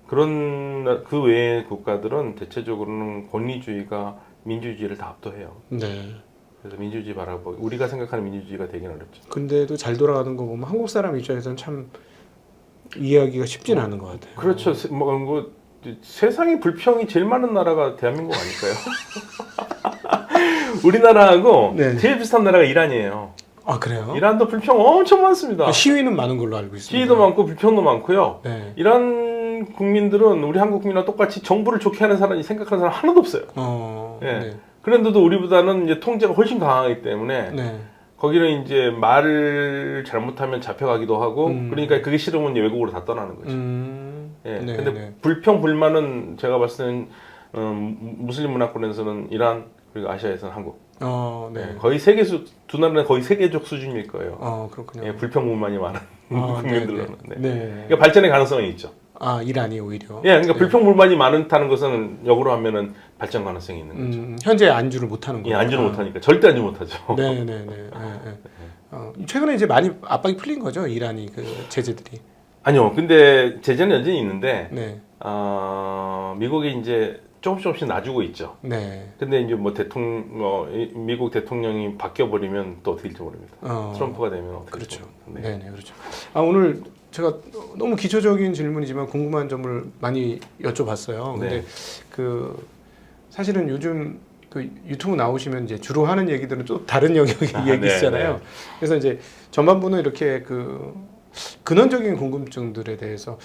그 외의 국가들은 대체적으로는 권위주의가 민주주의를 다 압도해요. 네. 그래서 민주주의 바라보기 우리가 생각하는 민주주의가 되긴 어렵죠. 근데도 잘 돌아가는 거 보면 한국 사람 입장에서는 참 이해하기가 쉽진 않은 것 같아요. 그렇죠. 세상에 불평이 제일 많은 나라가 대한민국 아닐까요? 우리나라하고 네. 제일 비슷한 나라가 이란이에요. 아 그래요? 이란도 불평 엄청 많습니다. 시위는 많은 걸로 알고 있습니다. 시위도 많고 불평도 많고요. 네. 이란 국민들은 우리 한국 국민과 똑같이 정부를 좋게 하는 사람이 생각하는 사람 하나도 없어요. 예. 네. 그런데도 우리보다는 이제 통제가 훨씬 강하기 때문에 네. 거기는 이제 말을 잘못하면 잡혀가기도 하고 그러니까 그게 싫으면 이제 외국으로 다 떠나는 거죠. 네, 예. 근데 네. 불평 불만은 제가 봤을 때는 무슬림 문화권에서는 이란 그리고 아시아에서는 한국. 네. 예. 거의 두 나라는 거의 세계적 수준일 거예요. 그렇군요. 예, 불평 불만이 많은 국민들로는. 네. 네. 네. 그러니까 발전의 가능성이 있죠. 이란이 오히려. 예, 그러니까 불평 불만이 많다는 것은 역으로 하면은 발전 가능성이 있는 거죠. 현재 안주를 못하는 거예요. 예, 안주를 못하니까 절대 안주 못하죠. 네네네. 최근에 이제 많이 압박이 풀린 거죠, 이란이 그 제재들이. 아니요, 근데 제재는 여전히 있는데 네. 미국이 이제 조금씩 놔주고 있죠. 네. 근데 이제 미국 대통령이 바뀌어 버리면 또 어떻게 될지 모릅니다. 트럼프가 되면 어떻게 될지 그렇죠. 모릅니다. 네, 그렇죠. 오늘 제가 너무 기초적인 질문이지만 궁금한 점을 많이 여쭤봤어요. 근데 네. 사실은 요즘 그 유튜브 나오시면 이제 주로 하는 얘기들은 또 다른 영역의 얘기시잖아요. 네. 그래서 이제 전반부는 이렇게 그 근원적인 궁금증들에 대해서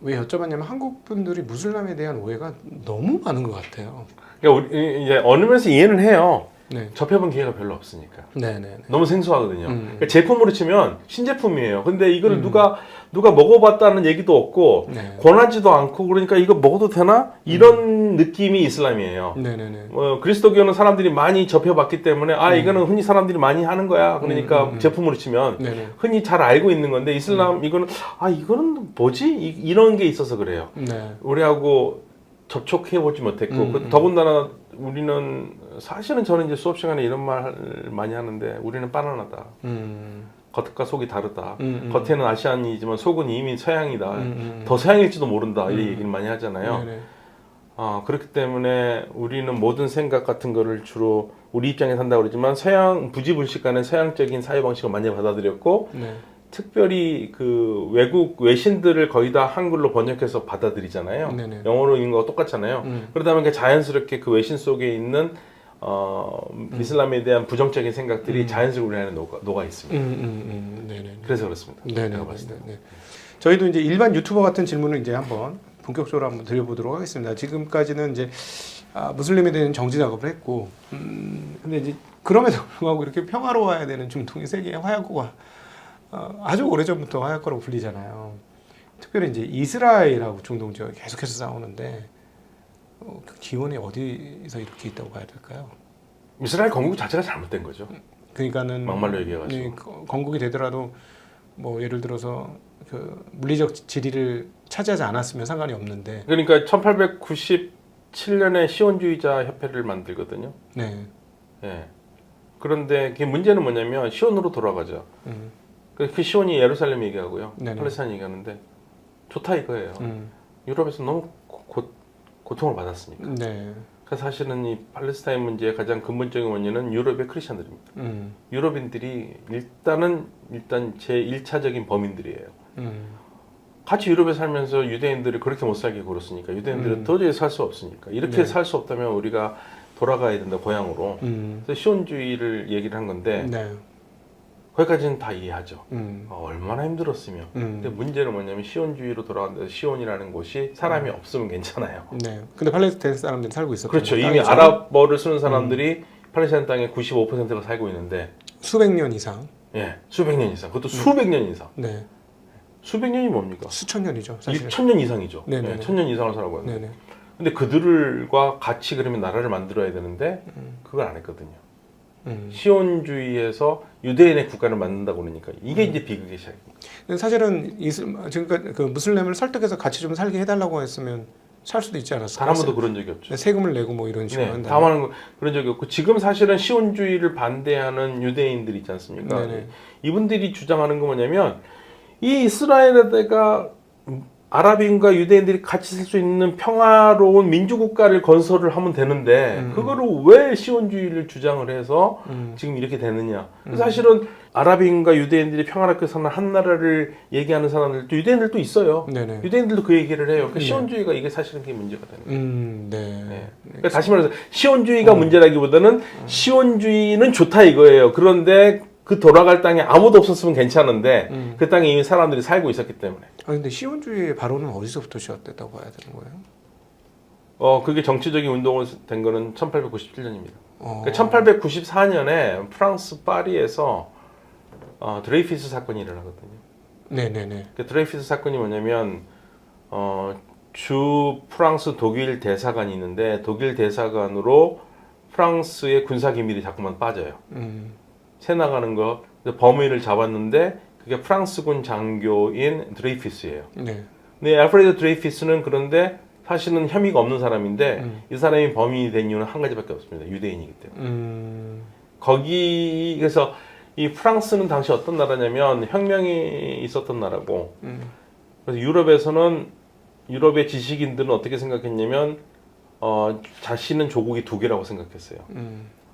왜 여쭤봤냐면 한국 분들이 무슬림에 대한 오해가 너무 많은 것 같아요. 그러니까 우리 이제 언으면서 이해는 해요. 네. 접해본 기회가 별로 없으니까. 네네. 너무 생소하거든요. 그러니까 제품으로 치면 신제품이에요. 근데 이거를 누가 먹어봤다는 얘기도 없고 네. 권하지도 않고 그러니까 이거 먹어도 되나? 이런 느낌이 이슬람이에요. 네네네. 그리스도교는 사람들이 많이 접해봤기 때문에 이거는 흔히 사람들이 많이 하는 거야. 그러니까 제품으로 치면 네네. 흔히 잘 알고 있는 건데 이슬람 이거는 뭐지? 이런 게 있어서 그래요. 네. 우리하고 접촉해보지 못했고 더군다나 우리는 사실은 저는 이제 수업 시간에 이런 말 많이 하는데 우리는 바나나다. 겉과 속이 다르다. 겉에는 아시안이지만 속은 이미 서양이다. 더 서양일지도 모른다. 이 얘기를 많이 하잖아요. 네네. 그렇기 때문에 우리는 모든 생각 같은 거를 주로 우리 입장에 산다고 그러지만 부지불식간에 서양적인 사회 방식을 많이 받아들였고 네. 특별히 그 외국 외신들을 거의 다 한글로 번역해서 받아들이잖아요. 네네. 영어로 읽는 거 똑같잖아요. 그러다 보니까 자연스럽게 그 외신 속에 있는 이슬람에 대한 부정적인 생각들이 자연스럽게 우리 안에 녹아 있습니다. 네네. 그래서 그렇습니다. 네네. 제가 봤을 때. 네. 저희도 이제 일반 유튜버 같은 질문을 이제 한번 본격적으로 한번 드려보도록 하겠습니다. 지금까지는 이제 무슬림에 대한 정지 작업을 했고, 근데 이제 그럼에도 불구하고 이렇게 평화로워야 되는 중동의 세계의 화약고가 아주 오래전부터 화약고라고 불리잖아요. 특별히 이제 이스라엘하고 중동 지역이 계속해서 싸우는데 그 기원이 어디서 이렇게 있다고 봐야 될까요? 이스라엘 건국 자체가 잘못된 거죠. 그러니까는 막말로 얘기해가지고 건국이 되더라도 뭐 예를 들어서 그 물리적 지리를 차지하지 않았으면 상관이 없는데. 그러니까 1897년에 시온주의자 협회를 만들거든요. 네. 예. 그런데 그 문제는 뭐냐면 시온으로 돌아가죠. 그 시온이 예루살렘 얘기하고요. 네네. 팔레스타인 얘기하는데 좋다 이거예요. 유럽에서 너무 고통을 받았으니까. 네. 그래서 사실은 이 팔레스타인 문제의 가장 근본적인 원인은 유럽의 크리스천들입니다. 유럽인들이 일단 제 1차적인 범인들이에요. 같이 유럽에 살면서 유대인들이 그렇게 못 살게 굴었으니까 유대인들은 도저히 살 수 없으니까 이렇게 네. 살 수 없다면 우리가 돌아가야 된다 고향으로. 그래서 시온주의를 얘기를 한 건데 네. 거기까지는 다 이해하죠. 얼마나 힘들었으며. 음. 근데 문제는 뭐냐면 시온주의로 돌아간다. 시온이라는 곳이 사람이 없으면 괜찮아요. 네. 근데 팔레스타인 사람들이 살고 있었죠. 그렇죠. 이미 아랍어를 쓰는 사람들이 팔레스타인 땅의 95%가 살고 있는데 수백 년 이상. 예, 수백 년 이상. 그것도 수백 년 이상. 네. 수백 년이 뭡니까? 수천 년이죠. 사실. 1000년 이상이죠. 네네네. 예, 1000년 이상을 살아고 있는데. 네네. 근데 그들과 같이 그러면 나라를 만들어야 되는데 그걸 안 했거든요. 시온주의에서 유대인의 국가를 만든다고 그러니까 이게 이제 비극의 시작입니다. 근데 사실은 지금까지 그 무슬림을 설득해서 같이 좀 살게 해달라고 했으면 살 수도 있지 않았을까요? 단 한 번도 그런 적이 없죠. 세금을 내고 뭐 이런 식으로 네, 한다. 다만 그런 적이 없고 지금 사실은 시온주의를 반대하는 유대인들이 있지 않습니까? 네네. 이분들이 주장하는 거 뭐냐면 이 이스라엘에다가 아랍인과 유대인들이 같이 살 수 있는 평화로운 민주국가를 건설을 하면 되는데 그거를 왜 시온주의를 주장을 해서 지금 이렇게 되느냐. 사실은 아랍인과 유대인들이 평화롭게 사는 한 나라를 얘기하는 사람들도 유대인들도 있어요. 네네. 유대인들도 그 얘기를 해요. 그 네. 시온주의가 이게 사실은 그게 문제가 되는 거예요. 네. 네. 그러니까 다시 말해서 시온주의가 문제라기보다는 시온주의는 좋다 이거예요. 그런데 그 돌아갈 땅에 아무도 없었으면 괜찮은데 그 땅에 이미 사람들이 살고 있었기 때문에. 근데 시온주의의 발언은 어디서부터 시작됐다고 봐야 되는 거예요? 그게 정치적인 운동을 된 거는 1897년입니다. 그러니까 1894년에 프랑스 파리에서 드레이피스 사건이 일어나거든요. 네네네. 그 드레이피스 사건이 뭐냐면 주 프랑스 독일 대사관이 있는데 독일 대사관으로 프랑스의 군사 기밀이 자꾸만 빠져요. 새 나가는 거 범인을 잡았는데 그게 프랑스군 장교인 드레이피스예요. 네. 근데 알프레드 드레이피스는 그런데 사실은 혐의가 없는 사람인데 이 사람이 범인이 된 이유는 한 가지밖에 없습니다. 유대인이기 때문에. 거기에서 이 프랑스는 당시 어떤 나라냐면 혁명이 있었던 나라고 그래서 유럽의 지식인들은 어떻게 생각했냐면 자신은 조국이 두 개라고 생각했어요.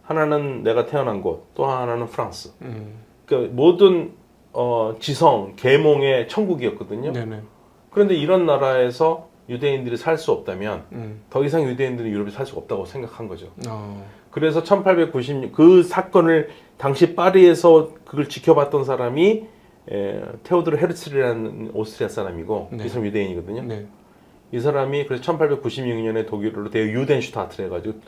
하나는 내가 태어난 곳, 또 하나는 프랑스. 그러니까 모든 지성, 계몽의 천국이었거든요. 네네. 그런데 이런 나라에서 유대인들이 살 수 없다면 더 이상 유대인들이 유럽에 살 수 없다고 생각한 거죠. 그래서 1896 그 사건을 당시 파리에서 그걸 지켜봤던 사람이 테오도르 헤르츠리라는 오스트리아 사람이고 네. 이 사람 유대인이거든요. 네. 이 사람이 그래서 1896년에 독일어로 대어 유덴슈타트를 해가지고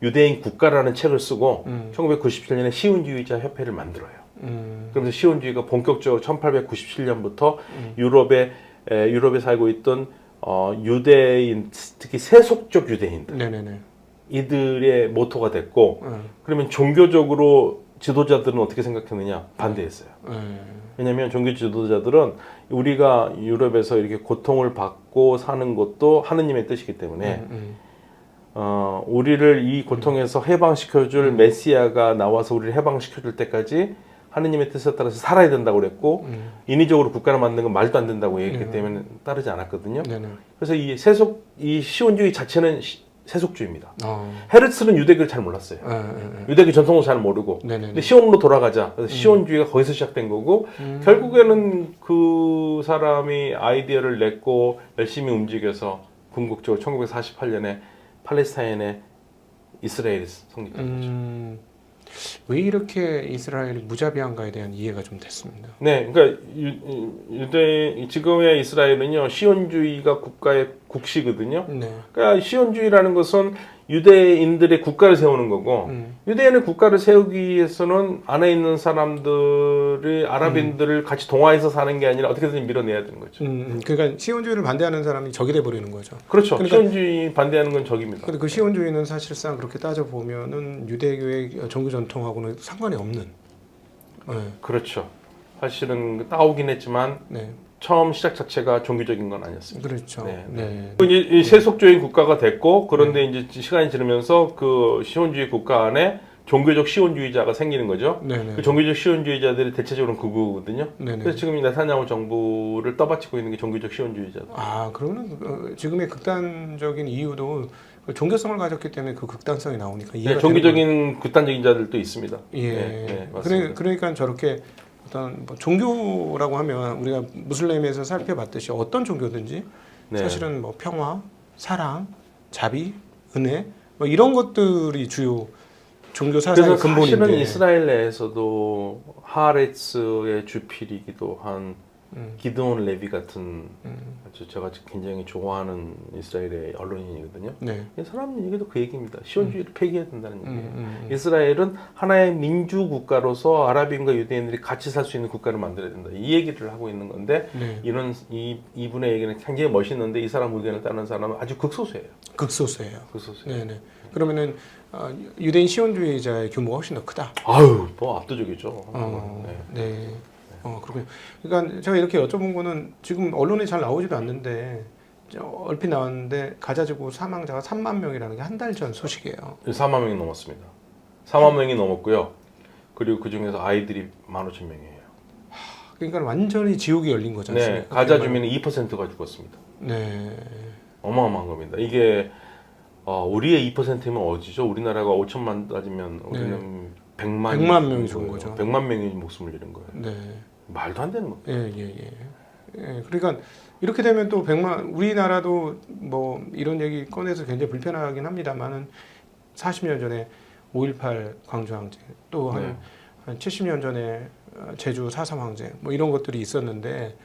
유대인 국가라는 책을 쓰고 1997년에 시온주의자 협회를 만들어요. 그러면서 시온주의가 본격적으로 1897년부터 유럽에 살고 있던 유대인, 특히 세속적 유대인들 네네네. 이들의 모토가 됐고 그러면 종교적으로 지도자들은 어떻게 생각했느냐? 반대했어요. 왜냐하면 종교 지도자들은 우리가 유럽에서 이렇게 고통을 받고 사는 것도 하느님의 뜻이기 때문에 우리를 이 고통에서 해방시켜줄 메시아가 나와서 우리를 해방시켜줄 때까지 하느님의 뜻에 따라서 살아야 된다고 그랬고 인위적으로 국가를 만드는 건 말도 안 된다고 얘기했기 때문에 따르지 않았거든요. 네네. 그래서 이 시온주의 자체는 세속주의입니다. 헤르츠는 유대교를 잘 몰랐어요. 유대교 전통도 잘 모르고. 네네네. 근데 시온으로 돌아가자. 그래서 시온주의가 거기서 시작된 거고 결국에는 그 사람이 아이디어를 냈고 열심히 움직여서 궁극적으로 1948년에 팔레스타인에 이스라엘이 성립된 거죠. 왜 이렇게 이스라엘이 무자비한가에 대한 이해가 좀 됐습니다. 네, 그러니까 지금의 이스라엘은요 시온주의가 국가의 국시거든요. 네. 그러니까 시온주의라는 것은 유대인들의 국가를 세우는 거고 유대인의 국가를 세우기 위해서는 안에 있는 사람들이 아랍인들을 같이 동화해서 사는 게 아니라 어떻게든 밀어내야 되는 거죠. 그러니까 시온주의를 반대하는 사람이 적이 돼 버리는 거죠. 그렇죠. 그러니까, 시온주의 반대하는 건 적입니다. 근데 그 시온주의는 사실상 그렇게 따져 보면은 유대교의 종교 전통하고는 상관이 없는. 네. 그렇죠. 사실은 따오긴 했지만 네. 처음 시작 자체가 종교적인 건 아니었습니다. 그렇죠. 네. 네. 이제 세속주의 국가가 됐고 그런데 이제 시간이 지나면서 그 시온주의 국가 안에 종교적 시온주의자가 생기는 거죠. 네네. 그 종교적 시온주의자들이 대체적으로 극우거든요. 네네. 그래서 지금 이 네타냐후 정부를 떠받치고 있는 게 종교적 시온주의자들. 그러면 지금의 극단적인 이유도 종교성을 가졌기 때문에 그 극단성이 나오니까 이해가 네, 종교적인 극단적인 자들도 있습니다. 예. 네, 맞습니다. 그러니까 저렇게 어떤 뭐 종교라고 하면 우리가 무슬림에서 살펴봤듯이 어떤 종교든지 네. 사실은 뭐 평화, 사랑, 자비, 은혜 뭐 이런 것들이 주요 종교 사상의 그래서 근본인데. 사실은 이스라엘 내에서도 하레츠의 주필이기도 한 기드온 레비 같은 아주 제가 굉장히 좋아하는 이스라엘의 언론인이거든요. 네. 이 사람 얘기도 그 얘기입니다. 시온주의를 폐기해야 된다는 얘기예요. 이스라엘은 하나의 민주 국가로서 아랍인과 유대인들이 같이 살 수 있는 국가를 만들어야 된다. 이 얘기를 하고 있는 건데 네. 이분의 얘기는 굉장히 멋있는데 이 사람 의견을 따르는 사람은 아주 극소수예요. 극소수예요. 극소수예요. 네네. 그러면은 유대인 시온주의자의 규모가 훨씬 더 크다. 아유, 뭐 압도적이죠. 네. 그렇군요. 그러니까 제가 이렇게 여쭤본 거는 지금 언론에 잘 나오지도 않는데 얼핏 나왔는데 가자 지구 사망자가 3만 명이라는 게 한 달 전 소식이에요. 4만 명이 넘었습니다. 4만 명이 넘었고요. 그리고 그 중에서 아이들이 15,000명이에요. 그러니까 완전히 지옥이 열린 거지 네, 않습니까? 가자 주민의 2%가 죽었습니다. 네. 어마어마한 겁니다. 이게 우리의 2%면 어디죠? 우리나라가 5천만 따지면 우리는 100만 명이 죽은 거죠. 100만 명이 목숨을 잃은 거예요. 네. 말도 안 되는 겁니다. 예. 그러니까 이렇게 되면 또 100만 우리나라도 뭐 이런 얘기 꺼내서 굉장히 불편하긴 합니다만은 40년 전에 5.18 광주항쟁 또 한 70년 전에 제주 4.3 항쟁 뭐 이런 것들이 있었는데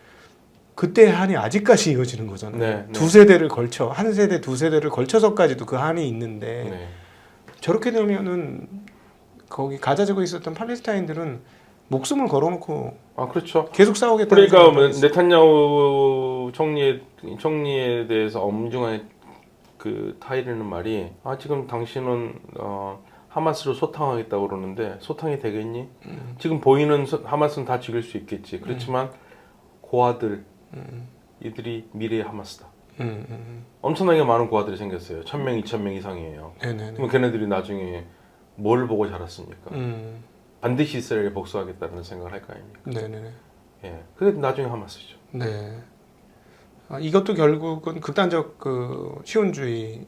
그때 한이 아직까지 이어지는 거잖아요. 네. 두 세대를 걸쳐 한 세대 두 세대를 걸쳐서까지도 그 한이 있는데 저렇게 되면은 거기 가자지구에 있었던 팔레스타인들은 목숨을 걸어놓고 그렇죠. 계속 싸우겠다는 그러니까 뭐 네타냐후 총리에 대해서 엄중하게 그 타이르는 말이 지금 당신은 하마스를 소탕하겠다고 그러는데 소탕이 되겠니? 지금 보이는 하마스는 다 죽일 수 있겠지. 그렇지만 고아들 이들이 미래의 하마스다. 엄청나게 많은 고아들이 생겼어요. 1,000명, 2,000명 이상이에요. 그럼 걔네들이 나중에 뭘 보고 자랐습니까? 반드시 이스라엘에 복수하겠다는 생각을 할 거 아닙니까? 네네네. 예, 그게 나중에 하마스죠. 네. 이것도 결국은 극단적 그 시온주의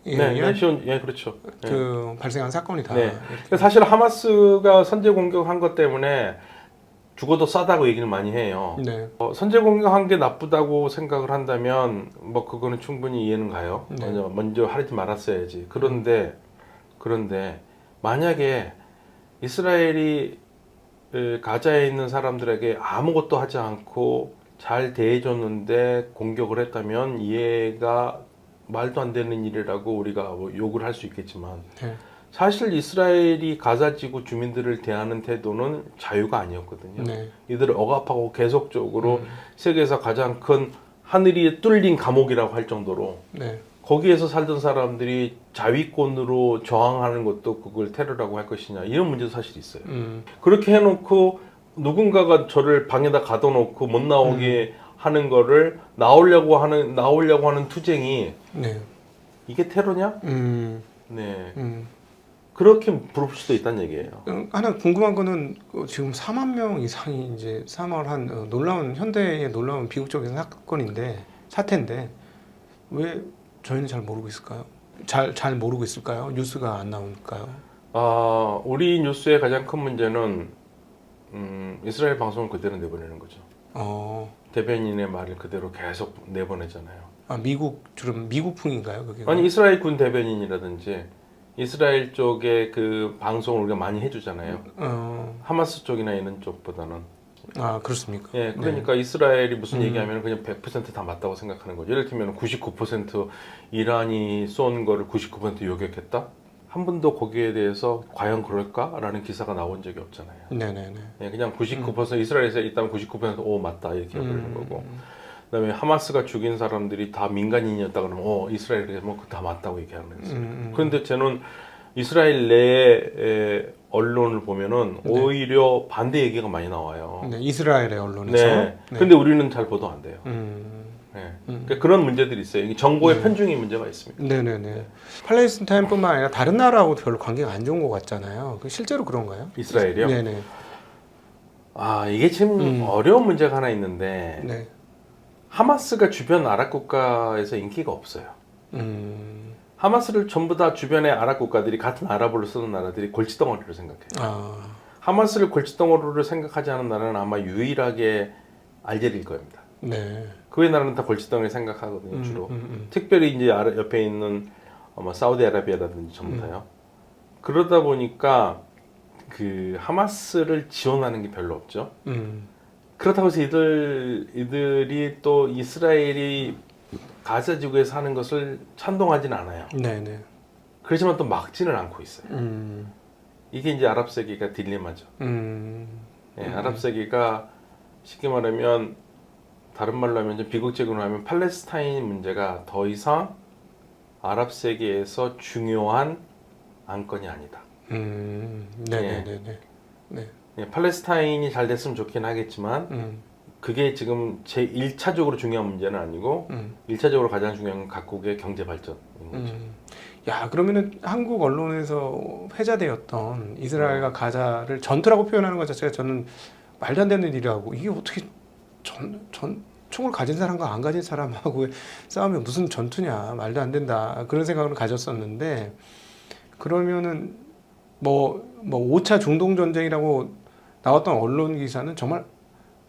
그렇죠. 그 발생한 사건이다. 네. 사실 하마스가 선제 공격한 것 때문에 죽어도 싸다고 얘기를 많이 해요. 네. 선제 공격한 게 나쁘다고 생각을 한다면 뭐 그거는 충분히 이해는 가요. 네. 먼저 하지 말았어야지. 그런데 만약에 이스라엘이 가자에 있는 사람들에게 아무것도 하지 않고 잘 대해줬는데 공격을 했다면 이해가 말도 안 되는 일이라고 우리가 뭐 욕을 할 수 있겠지만 사실 이스라엘이 가자지구 주민들을 대하는 태도는 자유가 아니었거든요. 이들을 억압하고 계속적으로 세계에서 가장 큰 하늘이 뚫린 감옥이라고 할 정도로 거기에서 살던 사람들이 자위권으로 저항하는 것도 그걸 테러라고 할 것이냐 이런 문제도 사실 있어요. 그렇게 해놓고 누군가가 저를 방에다 가둬놓고 못 나오게 하는 거를 나오려고 하는 투쟁이 이게 테러냐? 그렇게 부를 수도 있다는 얘기예요. 하나 궁금한 거는 지금 4만 명 이상이 이제 사망한 놀라운 현대의 놀라운 비극적인 사건인데 사태인데 왜 저희는 잘 모르고 있을까요? 잘 모르고 있을까요? 뉴스가 안 나올까요? 우리 뉴스의 가장 큰 문제는 이스라엘 방송을 그대로 내보내는 거죠. 대변인의 말을 그대로 계속 내보내잖아요. 주로 미국풍인가요? 그게? 아니 이스라엘 군 대변인이라든지 이스라엘 쪽의 그 방송을 우리가 많이 해주잖아요. 하마스 쪽이나 이런 쪽보다는. 그렇습니까? 예, 그러니까 이스라엘이 무슨 얘기하면 그냥 100% 다 맞다고 생각하는 거죠. 예를 들면 99% 이란이 쏜 거를 99% 요격했다? 한 번도 거기에 대해서 과연 그럴까라는 기사가 나온 적이 없잖아요. 네네네. 예, 그냥 99% 이스라엘에서 있다면 99% 오 맞다 이렇게 해버리는 거고. 그다음에 하마스가 죽인 사람들이 다 민간인이었다 그러면 이스라엘이 뭐 다 맞다고 얘기하는 거예요. 그런데 저는 이스라엘 내의 언론을 보면은 네. 오히려 반대 얘기가 많이 나와요. 네, 이스라엘의 언론에서. 네. 근데 우리는 잘 보도 안 돼요. 네. 그러니까 그런 문제들이 있어요. 이게 정보의 편중의 문제가 있습니다. 네네네. 팔레스타인뿐만 아니라 다른 나라하고도 별로 관계가 안 좋은 것 같잖아요. 실제로 그런가요? 이스라엘이요? 네네. 이게 지금 어려운 문제가 하나 있는데 네. 하마스가 주변 아랍 국가에서 인기가 없어요. 하마스를 전부 다 주변의 아랍 국가들이 같은 아랍어를 쓰는 나라들이 골칫덩어리로 생각해요. 하마스를 골칫덩어리로 생각하지 않은 나라는 아마 유일하게 알제리일 겁니다. 네. 그 외 나라는 다 골칫덩어리 생각하거든요, 주로. 특별히 이제 옆에 있는 사우디아라비아라든지 전부 다요. 그러다 보니까 그 하마스를 지원하는 게 별로 없죠. 그렇다고 해서 이들이 또 이스라엘이 가자 지구에서 하는 것을 찬동하지는 않아요. 네네. 그렇지만 또 막지는 않고 있어요. 이게 이제 아랍 세계가 딜레마죠. 아랍 세계가 쉽게 말하면 다른 말로 하면 좀 비극적으로 하면 팔레스타인 문제가 더 이상 아랍 세계에서 중요한 안건이 아니다. 네네네. 네. 팔레스타인이 잘 됐으면 좋긴 하겠지만 그게 지금 제 1차적으로 중요한 문제는 아니고 1차적으로 가장 중요한 건 각국의 경제 발전인 거죠. 야, 그러면은 한국 언론에서 회자되었던 이스라엘과 가자를 전투라고 표현하는 것 자체가 저는 말도 안 되는 일이라고, 이게 어떻게 총을 가진 사람과 안 가진 사람하고 싸우면 무슨 전투냐, 말도 안 된다, 그런 생각을 가졌었는데, 그러면은 뭐 5차 중동 전쟁이라고 나왔던 언론 기사는 정말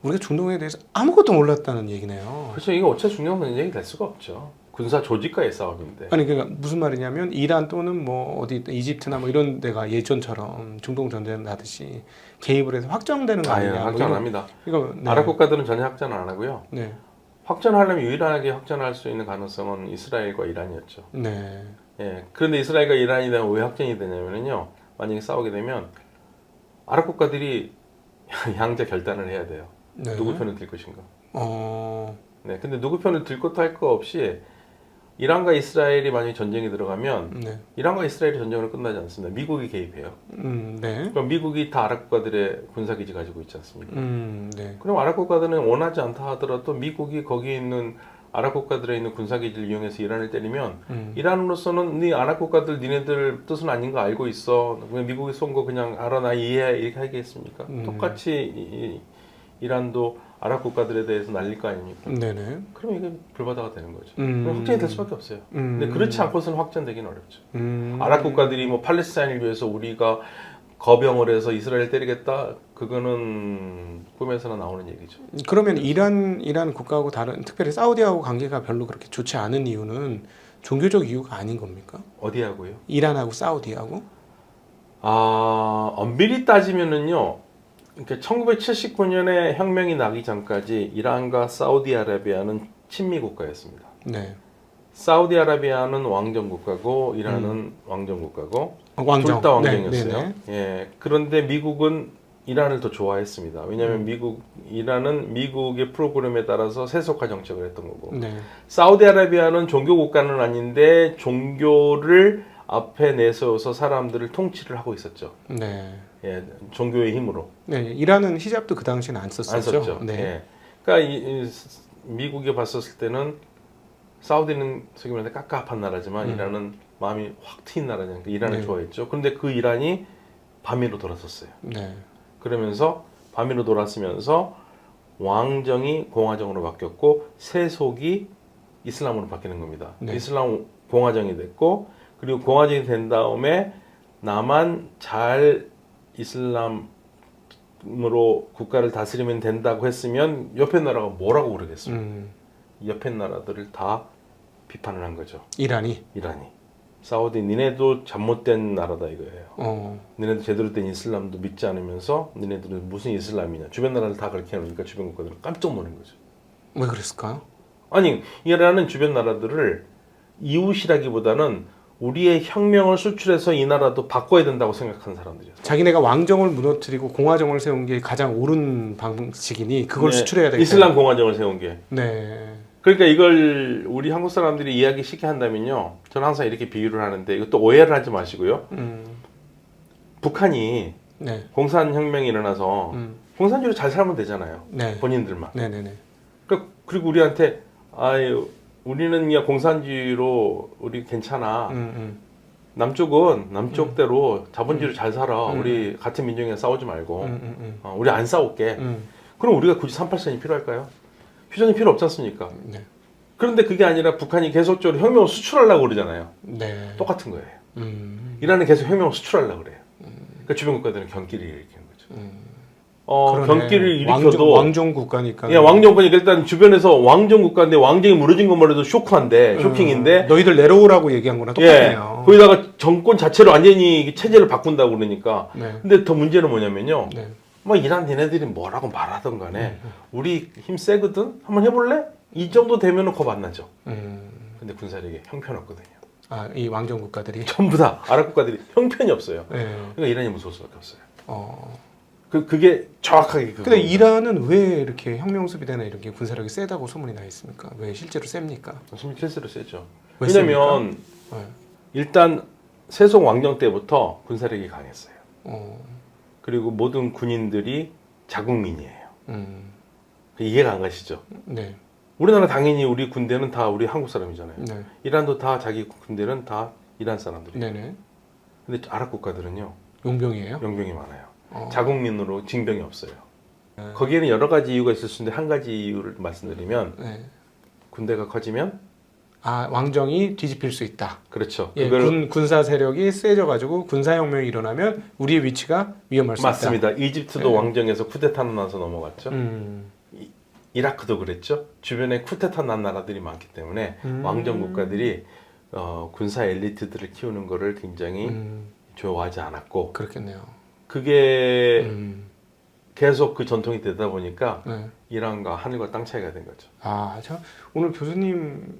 우리가 중동에 대해서 아무것도 몰랐다는 얘기네요. 그렇죠. 이거 5차 중동 전쟁이 될 수가 없죠. 군사 조직과의 싸움인데. 아니 그러니까 무슨 말이냐면 이란 또는 뭐 어디 이집트나 뭐 이런 데가 예전처럼 중동 전쟁 나듯이 개입을 해서 확정되는 거 아니냐. 확정 안 합니다. 이거, 네. 아랍 국가들은 전혀 확정을 안 하고요. 네. 확정하려면 유일하게 확정할 수 있는 가능성은 이스라엘과 이란이었죠. 네. 예. 그런데 이스라엘과 이란이 되면 왜 확정이 되냐면요. 만약에 싸우게 되면 아랍 국가들이 양자 결단을 해야 돼요. 네. 누구 편을 들 것인가. 네. 근데 누구 편을 들 것도 할 거 없이 이란과 이스라엘이 만약에 전쟁에 들어가면 네. 이란과 이스라엘이 전쟁으로 끝나지 않습니다. 미국이 개입해요. 네. 그럼 미국이 다 아랍 국가들의 군사기지 가지고 있지 않습니까? 네. 그럼 아랍 국가들은 원하지 않다 하더라도 미국이 거기에 있는 아랍 국가들에 있는 군사기지를 이용해서 이란을 때리면 이란으로서는 네 아랍 국가들 니네들 뜻은 아닌 거 알고 있어. 그냥 미국이 쏜 거 그냥 알아 나 이해해 이렇게 하겠습니까? 똑같이 이란도 아랍 국가들에 대해서 날릴 거 아닙니까? 네네. 그럼 이게 불바다가 되는 거죠. 그럼 확정이 될 수밖에 없어요. 근데 그렇지 않고서는 확정되기는 어렵죠. 아랍 국가들이 뭐 팔레스타인을 위해서 우리가 거병을 해서 이스라엘 때리겠다? 그거는 꿈에서나 나오는 얘기죠. 그러면 이란 국가하고 다른, 특별히 사우디하고 관계가 별로 그렇게 좋지 않은 이유는 종교적 이유가 아닌 겁니까? 어디하고요? 이란하고 사우디하고? 엄밀히 따지면은요. 그러니까 1979년에 혁명이 나기 전까지 이란과 사우디아라비아는 친미 국가였습니다. 네. 사우디아라비아는 왕정 국가고 이란은 왕정 국가고 둘 다 왕정이었어요. 예. 그런데 미국은 이란을 더 좋아했습니다. 왜냐하면 이란은 미국의 프로그램에 따라서 세속화 정책을 했던 거고. 네. 사우디아라비아는 종교 국가는 아닌데 종교를 앞에 내세워서 사람들을 통치를 하고 있었죠. 네. 예, 종교의 힘으로. 네, 이란은 히잡도 그 당시에는 안 썼었죠. 안 썼죠. 네. 예. 그러니까 미국이 봤었을 때는 사우디는 소위 말해 깝깝한 나라지만 이란은 마음이 확 트인 나라니까 이란을 좋아했죠. 그런데 그 이란이 반미로 돌아섰어요. 네. 그러면서 반미로 돌아서면서 왕정이 공화정으로 바뀌었고 세속이 이슬람으로 바뀌는 겁니다. 네. 이슬람 공화정이 됐고 그리고 공화정이 된 다음에 나만 잘 이슬람으로 국가를 다스리면 된다고 했으면 옆에 나라가 뭐라고 그러겠어요. 옆에 나라들을 다 비판을 한 거죠. 이란이. 사우디 니네도 잘못된 나라다 이거예요. 니네도 제대로 된 이슬람도 믿지 않으면서 니네들은 무슨 이슬람이냐. 주변 나라들 다 그렇게 해놓으니까 주변 국가들은 깜짝 놀란 거죠. 왜 그랬을까요? 아니 이란은 주변 나라들을 이웃이라기보다는 우리의 혁명을 수출해서 이 나라도 바꿔야 된다고 생각하는 사람들이었어요. 자기네가 왕정을 무너뜨리고 공화정을 세운 게 가장 옳은 방식이니 그걸 수출해야 되겠다. 이슬람 공화정을 세운 게. 네. 그러니까 이걸 우리 한국 사람들이 이해하기 쉽게 한다면요. 저는 항상 이렇게 비유를 하는데 이것도 오해를 하지 마시고요. 북한이 네. 공산혁명이 일어나서 공산주의로 잘 살면 되잖아요. 네. 본인들만. 네네네. 그리고 우리한테 아유 우리는 야 공산주의로 우리 괜찮아. 남쪽은 남쪽대로 자본주의로 잘 살아. 우리 같은 민족이랑 싸우지 말고 우리 안 싸울게. 그럼 우리가 굳이 3.8선이 필요할까요? 휴전이 필요 없지 않습니까? 네. 그런데 그게 아니라 북한이 계속적으로 혁명을 수출하려고 그러잖아요. 네. 똑같은 거예요. 이란은 계속 혁명을 수출하려고 그래요. 그러니까 주변 국가들은 견기를 일으키는 거죠. 견기를 일으켜도 왕정 국가니까. 예, 왕정 국가니까 일단 주변에서 왕정 국가인데 왕정이 무너진 것만 해도 쇼크한데 쇼킹인데 너희들 내려오라고 얘기한 거랑 똑같네요. 예, 거기다가 정권 자체로 완전히 체제를 바꾼다고 그러니까. 네. 근데 더 문제는 뭐냐면요. 네. 뭐 이란 얘네들이 뭐라고 말하던 간에 우리 힘 세거든? 한번 해볼래? 이 정도 되면은 겁 안 나죠. 근데 군사력이 형편없거든요. 아, 이 왕정 국가들이 전부 다 아랍 국가들이 형편이 없어요. 네. 그러니까 이란이 무서울 수밖에 없어요. 그게 정확하게 근데 이란은 왜 이렇게 혁명 수비대나 이렇게 군사력이 세다고 소문이 나 있습니까? 왜 실제로 셉니까? 실제로 세죠. 왜 왜냐면 네. 일단 세속 왕정 때부터 군사력이 강했어요. 어. 그리고 모든 군인들이 자국민이에요. 이해가 안 가시죠? 네. 우리나라 당연히 우리 군대는 다 우리 한국 사람이잖아요. 네. 이란도 다 자기 군대는 다 이란 사람들이에요. 네네. 근데 아랍 국가들은요. 용병이에요? 용병이 많아요. 자국민으로 징병이 없어요. 네. 거기에는 여러 가지 이유가 있을 수 있는데 한 가지 이유를 말씀드리면 네. 군대가 커지면 아, 왕정이 뒤집힐 수 있다. 그렇죠. 예, 군사 세력이 세져가지고 군사혁명이 일어나면 우리의 위치가 위험할 수 맞습니다. 있다. 이집트도 네. 왕정에서 쿠데타는 나서 넘어갔죠. 이라크도 그랬죠. 주변에 쿠데타 난 나라들이 많기 때문에 왕정 국가들이 군사 엘리트들을 키우는 거를 굉장히 좋아하지 않았고 그렇겠네요. 그게 계속 그 전통이 되다 보니까 네. 이란과 하늘과 땅 차이가 된 거죠. 아, 저 오늘 교수님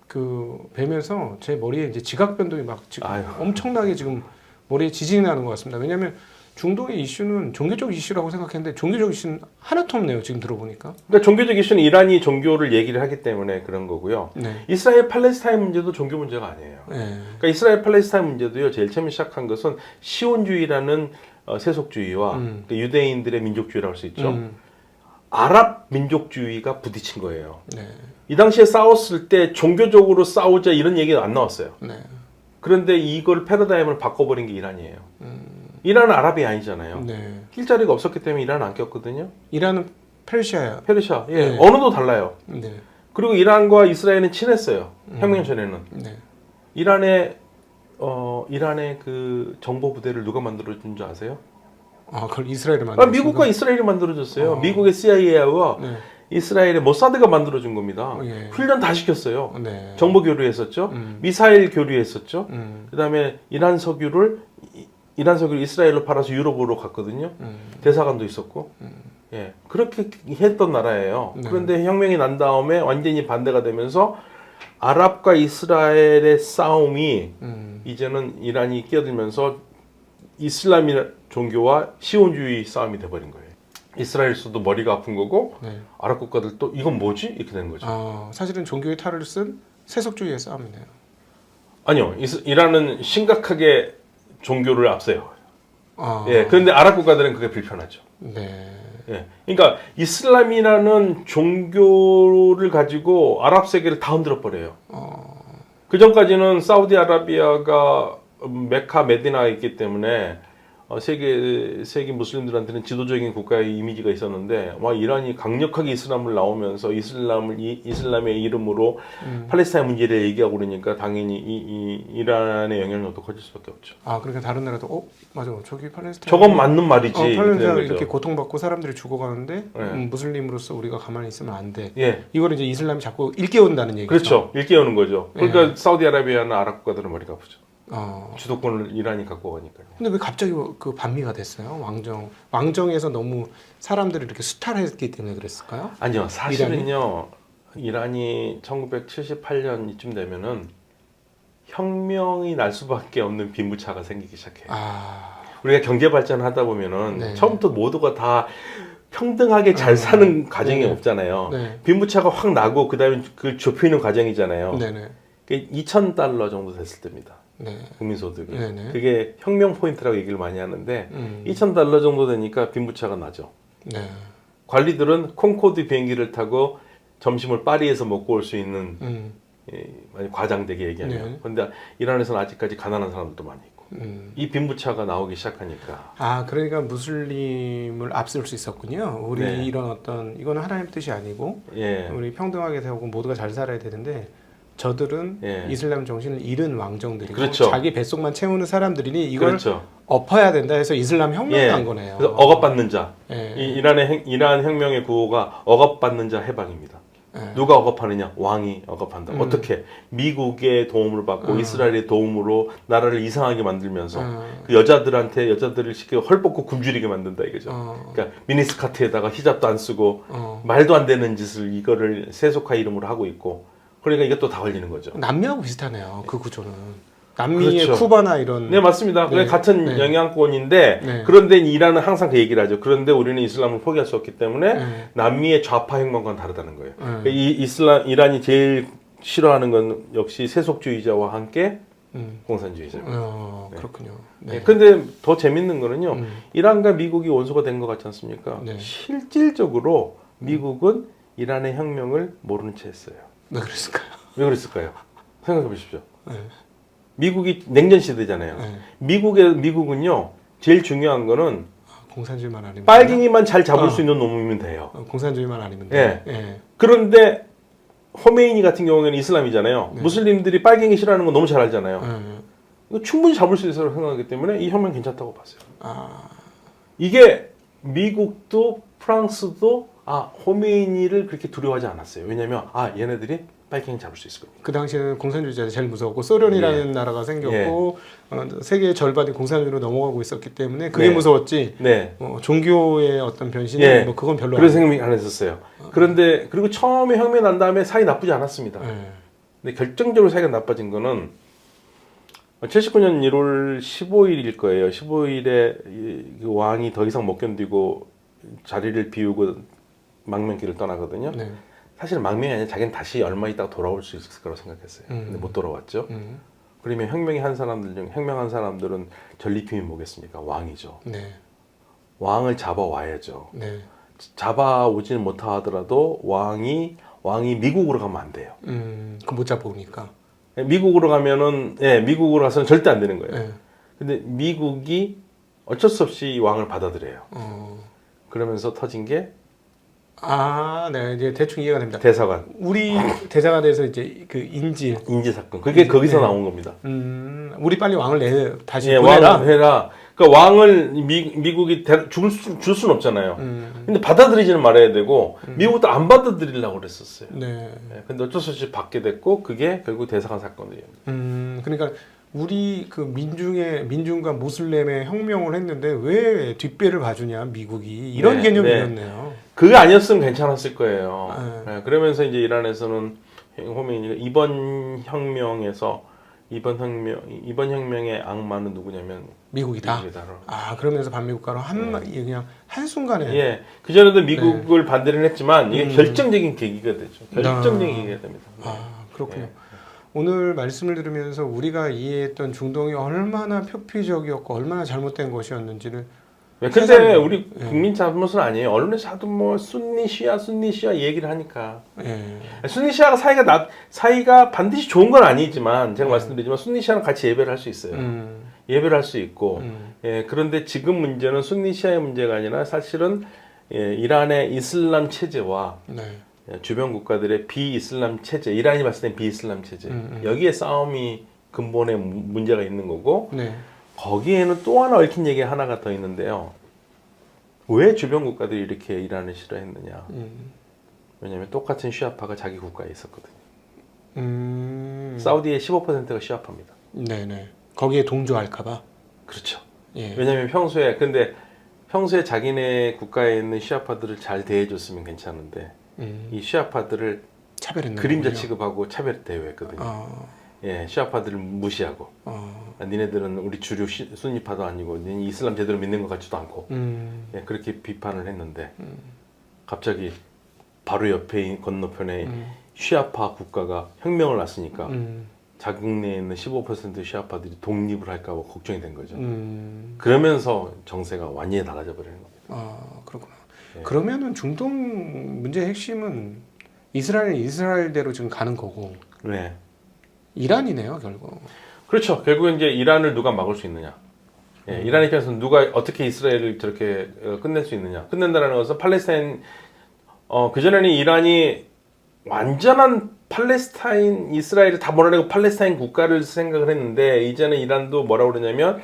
그 뵈면서 제 머리에 이제 지각 변동이 막 지금 엄청나게 지금 머리에 지진이 나는 것 같습니다. 왜냐하면 중동의 이슈는 종교적 이슈라고 생각했는데 종교적 이슈는 하나도 없네요. 지금 들어보니까. 그러니까 종교적 이슈는 이란이 종교를 얘기를 하기 때문에 그런 거고요. 네. 이스라엘 팔레스타인 문제도 종교 문제가 아니에요. 네. 그러니까 이스라엘 팔레스타인 문제도요. 제일 처음에 시작한 것은 시온주의라는 세속주의와 그러니까 유대인들의 민족주의라고 할 수 있죠. 아랍 민족주의가 부딪힌 거예요. 네. 이 당시에 싸웠을 때 종교적으로 싸우자 이런 얘기가 안 나왔어요. 네. 그런데 이걸 패러다임을 바꿔버린 게 이란이에요. 이란은 아랍이 아니잖아요. 네. 낄 자리가 없었기 때문에 이란은 안 꼈거든요. 이란은 페르시아야. 페르시아, 예, 네. 언어도 달라요. 네. 그리고 이란과 이스라엘은 친했어요. 혁명 전에는. 네. 이란의 그 정보 부대를 누가 만들어준 줄 아세요? 아, 그걸 이스라엘이 만든 미국과 이스라엘이 만들어줬어요. 미국의 CIA와 네. 이스라엘의 모사드가 만들어준 겁니다. 예. 훈련 다 시켰어요. 네. 정보 교류했었죠. 미사일 교류했었죠. 그다음에 이란 석유를 이스라엘로 팔아서 유럽으로 갔거든요. 대사관도 있었고. 예, 그렇게 했던 나라예요. 네. 그런데 혁명이 난 다음에 완전히 반대가 되면서 아랍과 이스라엘의 싸움이 이제는 이란이 끼어들면서 이슬람이 종교와 시온주의 싸움이 돼버린 거예요. 이스라엘에서도 머리가 아픈 거고 네. 아랍 국가들도 이건 뭐지? 이렇게 된 거죠. 사실은 종교의 탈을 쓴 세속주의의 싸움이네요. 아니요. 이란은 심각하게 종교를 앞세요. 아. 예, 그런데 아랍 국가들은 그게 불편하죠. 네. 예, 그러니까 이슬람이라는 종교를 가지고 아랍 세계를 다 흔들어 버려요. 그 전까지는 사우디아라비아가 메카 메디나에 있기 때문에 세계 무슬림들한테는 지도적인 국가의 이미지가 있었는데 와 이란이 강력하게 이슬람을 나오면서 이슬람의 이름으로 팔레스타인 문제를 얘기하고 그러니까 당연히 이 이란의 영향력도 커질 수밖에 없죠. 아 그러니까 다른 나라도 맞아 저기 팔레스타인 저건 맞는 말이지. 팔레스타인 이렇게 고통받고 사람들이 죽어가는데 네. 무슬림으로서 우리가 가만히 있으면 안 돼. 예. 이걸 이제 이슬람이 자꾸 일깨운다는 얘기죠. 그렇죠. 일깨우는 거죠. 그러니까 사우디아라비아나 아랍 국가들은 머리가 아프죠. 주도권을 이란이 갖고 가니까요. 근데 왜 갑자기 그 반미가 됐어요? 왕정에서 너무 사람들이 이렇게 수탈했기 때문에 그랬을까요? 아니요, 사실은요. 이란이 1978년 이쯤 되면은 혁명이 날 수밖에 없는 빈부차가 생기기 시작해요. 우리가 경제 발전하다 보면은 네. 처음부터 모두가 다 평등하게 잘 사는 과정이 네. 없잖아요. 네. 빈부차가 확 나고 그다음에 그 좁히는 과정이잖아요. 네네. 그게 $2,000 정도 됐을 때입니다. 네. 국민소득이. 네네. 그게 혁명 포인트라고 얘기를 많이 하는데 $2,000 정도 되니까 빈부차가 나죠. 네. 관리들은 콩코드 비행기를 타고 점심을 파리에서 먹고 올 수 있는 과장되게 얘기하면. 네. 그런데 이란에서는 아직까지 가난한 사람들도 많이 있고. 이 빈부차가 나오기 시작하니까. 그러니까 무슬림을 앞설 수 있었군요. 우리 네. 이런 어떤 이거는 하나님 뜻이 아니고 예. 우리 평등하게 살고 모두가 잘 살아야 되는데 저들은 예. 이슬람 정신을 잃은 왕정들이고 그렇죠. 자기 뱃속만 채우는 사람들이니 이걸 그렇죠. 엎어야 된다 해서 이슬람 혁명을 예. 한 거네요. 그래서 억압받는 자. 예. 이란 혁명의 구호가 억압받는 자 해방입니다. 예. 누가 억압하느냐? 왕이 억압한다. 어떻게? 미국의 도움을 받고 이스라엘의 도움으로 나라를 이상하게 만들면서 그 여자들을 시켜 헐벗고 굶주리게 만든다 이거죠. 그러니까 미니스커트에다가 히잡도 안 쓰고 말도 안 되는 짓을 이거를 세속화 이름으로 하고 있고 그러니까 이것도 다 걸리는 거죠. 남미하고 비슷하네요. 그 구조는. 남미의 그렇죠. 쿠바나 이런. 네 맞습니다. 네. 같은 네. 영향권인데 네. 그런데 이란은 항상 그 얘기를 하죠. 그런데 우리는 이슬람을 포기할 수 없기 때문에 네. 남미의 좌파 혁명과는 다르다는 거예요. 그러니까 이란이 제일 싫어하는 건 역시 세속주의자와 함께 공산주의자입니다. 그렇군요. 네. 네. 근데 더 재밌는 거는요. 이란과 미국이 원수가 된 것 같지 않습니까? 네. 실질적으로 미국은 이란의 혁명을 모르는 채 했어요. 왜 그랬을까요? 왜 그랬을까요? 생각해 보십시오. 네. 미국이 냉전 시대잖아요. 네. 미국은요. 제일 중요한 거는 공산주의만 아니면 빨갱이만 잘 잡을 수 있는 놈이면 돼요. 공산주의만 아니면 돼. 예. 그런데 호메이니 같은 경우에는 이슬람이잖아요. 네. 무슬림들이 빨갱이 싫어하는 건 너무 잘 알잖아요. 네. 이거 충분히 잡을 수 있다고 생각하기 때문에 이 혁명 괜찮다고 봤어요. 아, 이게 미국도 프랑스도 호메이니를 그렇게 두려워하지 않았어요. 왜냐하면 얘네들이 빨갱이 잡을 수 있을 겁니다. 그 당시에는 공산주의자들이 제일 무서웠고 소련이라는 나라가 생겼고 세계의 절반이 공산주의로 넘어가고 있었기 때문에 그게 무서웠지. 네. 종교의 어떤 변신은 뭐 그건 별로 그런 생각이 안 했었어요. 그런데 그리고 처음에 혁명 난 다음에 사이 나쁘지 않았습니다. 근데 결정적으로 사이가 나빠진 거는 79년 1월 15일일 거예요. 15일에 그 왕이 더 이상 못 견디고 자리를 비우고 망명길을 떠나거든요. 네. 사실 망명이 아니라 자기는 다시 얼마 있다가 돌아올 수 있을 거라고 생각했어요. 근데 못 돌아왔죠. 그러면 혁명한 사람들은 전리품이 뭐겠습니까? 왕이죠. 네. 왕을 잡아와야죠. 네. 잡아오지는 못하더라도 왕이 미국으로 가면 안 돼요. 그 못 잡으니까. 미국으로 가서는 절대 안 되는 거예요. 네. 근데 미국이 어쩔 수 없이 이 왕을 받아들여요. 그러면서 터진 게 네, 이제 대충 이해가 됩니다. 대사관. 우리 대사관에서 이제 그 인질 사건. 그게 거기서 나온 겁니다. 우리 빨리 왕을 다시 예, 보내라. 왕을 해라. 그러니까 왕을 미국이 줄 수는 없잖아요. 근데 받아들이지는 말아야 되고 미국도 안 받아들이려고 그랬었어요. 네. 예, 근데 어쩔 수 없이 받게 됐고 그게 결국 대사관 사건이에요. 그러니까 우리 그 민중과 무슬림의 혁명을 했는데 왜 뒷배를 봐주냐 미국이 이런 개념이었네요. 그게 아니었으면 괜찮았을 거예요. 예, 그러면서 이제 이란에서는 호메이니가 이번 혁명의 악마는 누구냐면 미국이다. 그러면서 반미국가로 그냥 한 순간에. 예, 그 전에도 미국을 반대를 했지만 이게 결정적인 계기가 되죠. 결정적인 계기가 됩니다. 그렇군요. 예. 오늘 말씀을 들으면서 우리가 이해했던 중동이 얼마나 표피적이었고 얼마나 잘못된 것이었는지를. 근데 우리 국민 잘못은 아니에요. 언론에서 하도 뭐 순니 시아 얘기를 하니까. 순니 시아가 사이가 반드시 좋은 건 아니지만 제가 말씀드리지만 순니 시아는 같이 예배를 할 수 있어요. 예배를 할 수 있고 예, 그런데 지금 문제는 순니 시아의 문제가 아니라 사실은 예, 이란의 이슬람 체제와 네. 예, 주변 국가들의 비이슬람 체제, 이란이 봤을 땐 비이슬람 체제 여기에 싸움이 근본에 문제가 있는 거고 네. 거기에는 또 하나 얽힌 얘기 하나가 더 있는데요. 왜 주변 국가들이 이렇게 이란을 싫어했느냐? 왜냐하면 똑같은 시아파가 자기 국가에 있었거든요. 사우디의 15%가 시아파입니다. 네네. 거기에 동조할까봐. 그렇죠. 예. 왜냐하면 평소에 자기네 국가에 있는 시아파들을 잘 대해줬으면 괜찮은데 이 시아파들을 차별했는 그림자 거군요. 취급하고 차별 대우했거든요. 예, 시아파들을 무시하고 니네들은 우리 주류 순니파도 아니고 니네 이슬람 제대로 믿는 것 같지도 않고 예, 그렇게 비판을 했는데 갑자기 바로 옆에 건너편에 시아파 국가가 혁명을 났으니까 자국 내에 있는 15% 시아파들이 독립을 할까 봐 걱정이 된 거죠. 그러면서 정세가 완전히 달라져 버리는 겁니다. 아, 그렇구나. 예. 그러면은 중동 문제의 핵심은 이스라엘대로 지금 가는 거고 네. 이란이네요, 결국. 그렇죠. 결국은 이제 이란을 누가 막을 수 있느냐. 예, 이란 입장에서는 누가 어떻게 이스라엘을 저렇게 끝낼 수 있느냐. 끝낸다는 것은 팔레스타인 그전에는 이란이 완전한 팔레스타인 이스라엘을 다 몰아내고 팔레스타인 국가를 생각을 했는데 이제는 이란도 뭐라고 그러냐면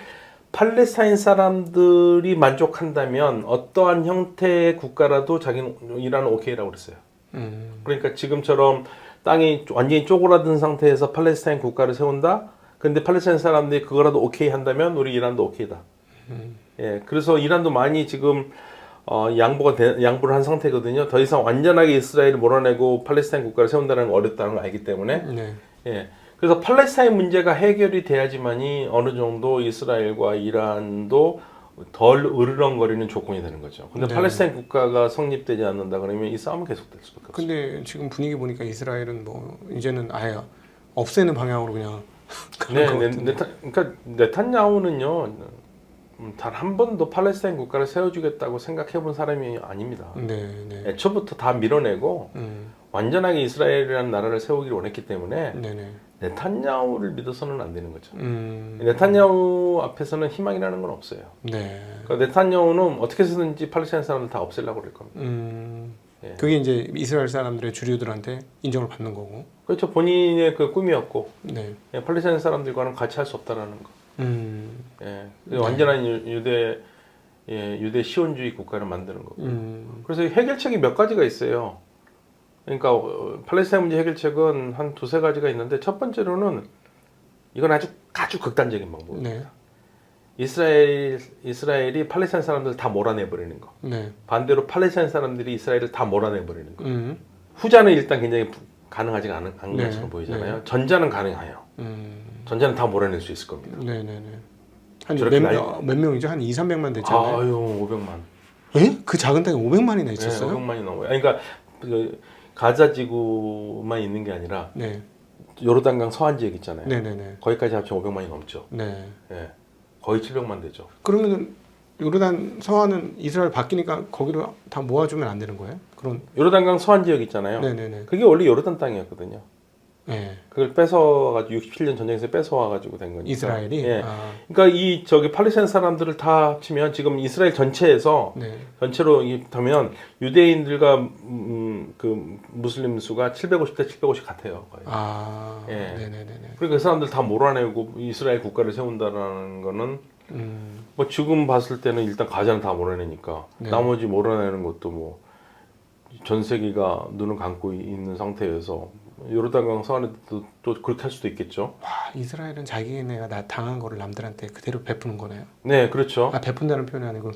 팔레스타인 사람들이 만족한다면 어떠한 형태의 국가라도 자기는 이란은 오케이라고 그랬어요. 그러니까 지금처럼 땅이 완전히 쪼그라든 상태에서 팔레스타인 국가를 세운다. 근데 팔레스타인 사람들이 그거라도 오케이 한다면 우리 이란도 오케이다. 예, 그래서 이란도 많이 지금 양보를 한 상태거든요. 더 이상 완전하게 이스라엘을 몰아내고 팔레스타인 국가를 세운다는 건 어렵다는 걸 알기 때문에. 네. 예, 그래서 팔레스타인 문제가 해결이 돼야지만이 어느 정도 이스라엘과 이란도 덜 으르렁거리는 조건이 되는 거죠. 근데 네. 팔레스타인 국가가 성립되지 않는다 그러면 이 싸움은 계속될 수밖에 없어요. 근데 지금 분위기 보니까 이스라엘은 뭐 이제는 아예 없애는 방향으로 그냥 네, 가는 것 같은데. 그러니까 네탄야후는요, 단 한 번도 팔레스타인 국가를 세워주겠다고 생각해본 사람이 아닙니다. 네, 네. 애초부터 다 밀어내고 완전하게 이스라엘이라는 나라를 세우기를 원했기 때문에 네네. 네탄야후를 믿어서는 안 되는 거죠. 네탄야후 앞에서는 희망이라는 건 없어요. 네. 그러니까 네탄야후는 어떻게 해서든지 팔레스타인 사람들 다 없애려고 그럴 겁니다. 예. 그게 이제 이스라엘 사람들의 주류들한테 인정을 받는 거고. 그렇죠. 본인의 그 꿈이었고 네. 예, 팔레스타인 사람들과는 같이 할 수 없다라는 거. 예, 네. 완전한 유대 시온주의 국가를 만드는 거고. 그래서 해결책이 몇 가지가 있어요. 그러니까 팔레스타인 문제 해결책은 한 두세 가지가 있는데 첫 번째로는 이건 아주 극단적인 방법입니다. 네. 이스라엘이 팔레스타인 사람들을 다 몰아내버리는 거. 네. 반대로 팔레스타인 사람들이 이스라엘을 다 몰아내버리는 거. 후자는 일단 굉장히 가능하지 않은 네. 것처럼 보이잖아요. 네. 전자는 가능해요. 전자는 다 몰아낼 수 있을 겁니다. 네네네. 한 저렇게 몇 명이죠? 한 2, 300만 됐잖아요. 아유, 500만. 에? 그 작은 땅에 500만이나 있었어요? 네, 500만이 넘어요. 아니, 그러니까 그 가자 지구만 있는 게 아니라 네. 요르단강 서안 지역 있잖아요. 네네네. 거기까지 합치면 500만이 넘죠. 네. 예. 거의 700만 되죠. 그러면은 요르단 서안은 이스라엘 바뀌니까 거기로 다 모아주면 안 되는 거예요? 그런. 요르단강 서안 지역 있잖아요. 네네네. 그게 원래 요르단 땅이었거든요. 네. 그걸 뺏어가지고 67년 전쟁에서 뺏어와가지고 된 거니까. 이스라엘이. 예. 그러니까 저기 팔레스타인 사람들을 다 합치면 지금 이스라엘 전체에서 네. 전체로 하면 유대인들과 그 무슬림 수가 750대 750 같아요. 거의. 아. 예. 네네네네. 그러니까 그 사람들 다 몰아내고 이스라엘 국가를 세운다라는 거는 뭐 지금 봤을 때는 일단 가자는 다 몰아내니까 네. 나머지 몰아내는 것도 뭐 전 세계가 눈을 감고 있는 상태에서 요르단강 서안에도 또 그렇게 할 수도 있겠죠. 와, 이스라엘은 자기네가 당한 거를 남들한테 그대로 베푸는 거네요. 네, 그렇죠. 아, 베푼다는 표현이 아니고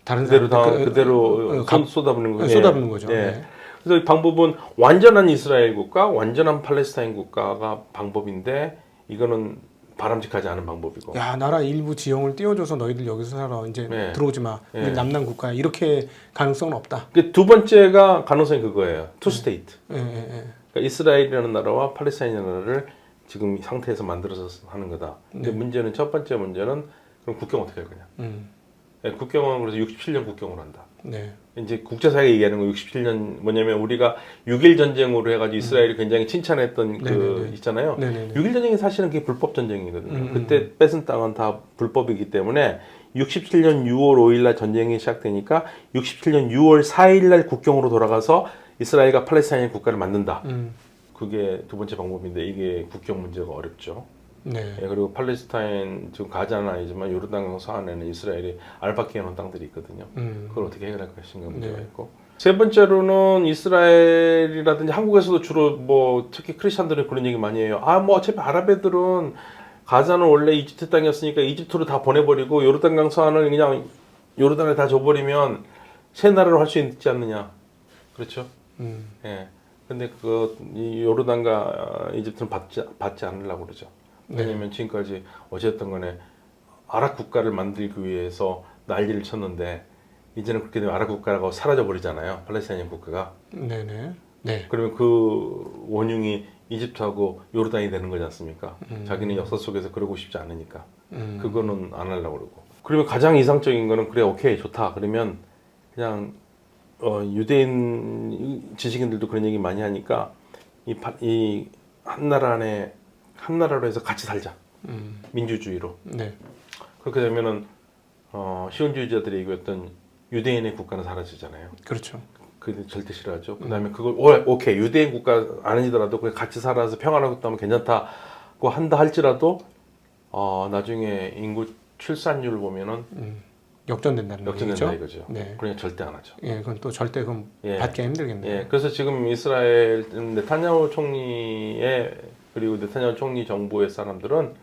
다른 그대로 사람한테 그대로 쏟아붓는 거예요. 쏟아붓는 거죠. 네. 네. 그래서 이 방법은 완전한 이스라엘 국가, 완전한 팔레스타인 국가가 방법인데 이거는 바람직하지 않은 방법이고. 야, 나라 일부 지형을 띄워줘서 너희들 여기서 살아. 이제 네. 들어오지 마. 우리 네. 남남 국가야. 이렇게 가능성은 없다. 그 두 번째가 가능성이 그거예요. 투 스테이트. 예, 예, 예. 그러니까 이스라엘이라는 나라와 팔레스타인이라는 나라를 지금 상태에서 만들어서 하는 거다. 근데 네. 첫 번째 문제는 그럼 국경 어떻게 할 거냐. 예, 국경은 그래서 67년 국경을 한다. 네. 이제 국제사회가 얘기하는 거 67년 뭐냐면 우리가 6.1 전쟁으로 해가지고 이스라엘이 굉장히 칭찬했던 그 네네네. 있잖아요. 네네네. 6.1 전쟁이 사실은 그게 불법 전쟁이거든요. 그때 뺏은 땅은 다 불법이기 때문에 67년 6월 5일 날 전쟁이 시작되니까 67년 6월 4일 날 국경으로 돌아가서 이스라엘과 팔레스타인 국가를 만든다. 그게 두 번째 방법인데 이게 국경 문제가 어렵죠. 네. 예, 그리고 팔레스타인 지금 가자는 아니지만 요르단강 서안에는 이스라엘이 알바끼 해놓은 땅들이 있거든요. 그걸 어떻게 해결할 것인가 문제가 네. 있고 세 번째로는 이스라엘이라든지 한국에서도 주로 뭐 특히 크리스천들은 그런 얘기 많이 해요. 아 뭐 어차피 아랍 애들은 가자는 원래 이집트 땅이었으니까 이집트로 다 보내버리고 요르단강 서안을 그냥 요르단에 다 줘버리면 새 나라로 할 수 있지 않느냐. 그렇죠? 예. 근데 이 요르단과 이집트는 받지 않으려고 그러죠. 왜냐면 지금까지 어쨌든 간에 아랍 국가를 만들기 위해서 난리를 쳤는데 이제는 그렇게 되면 아랍 국가가 사라져 버리잖아요. 팔레스타인 국가가. 네네. 네. 그러면 그 원흉이 이집트하고 요르단이 되는 거지 않습니까? 자기는 역사 속에서 그러고 싶지 않으니까. 그거는 안 하려고 그러고. 그러면 가장 이상적인 거는 그래 오케이 좋다. 그러면 그냥 유대인 지식인들도 그런 얘기 많이 하니까 이 한 나라 안에 한 나라로 해서 같이 살자. 민주주의로. 네. 그렇게 되면은 시온주의자들이 얘기했던 유대인의 국가는 사라지잖아요. 그렇죠. 그게 절대 싫어하죠. 그다음에 그걸 오케이 유대인 국가 아니더라도 그냥 같이 살아서 평안하고 있다면 괜찮다고 한다 할지라도 나중에 인구 출산율 보면은 역전된다는 역전된다 이거죠. 네. 그러니까 절대 안 하죠. 예, 그건 또 절대 그럼 예. 받기 힘들겠네요. 예, 그래서 지금 이스라엘 네타냐후 총리의 그리고 네타냐후 총리 정부의 사람들은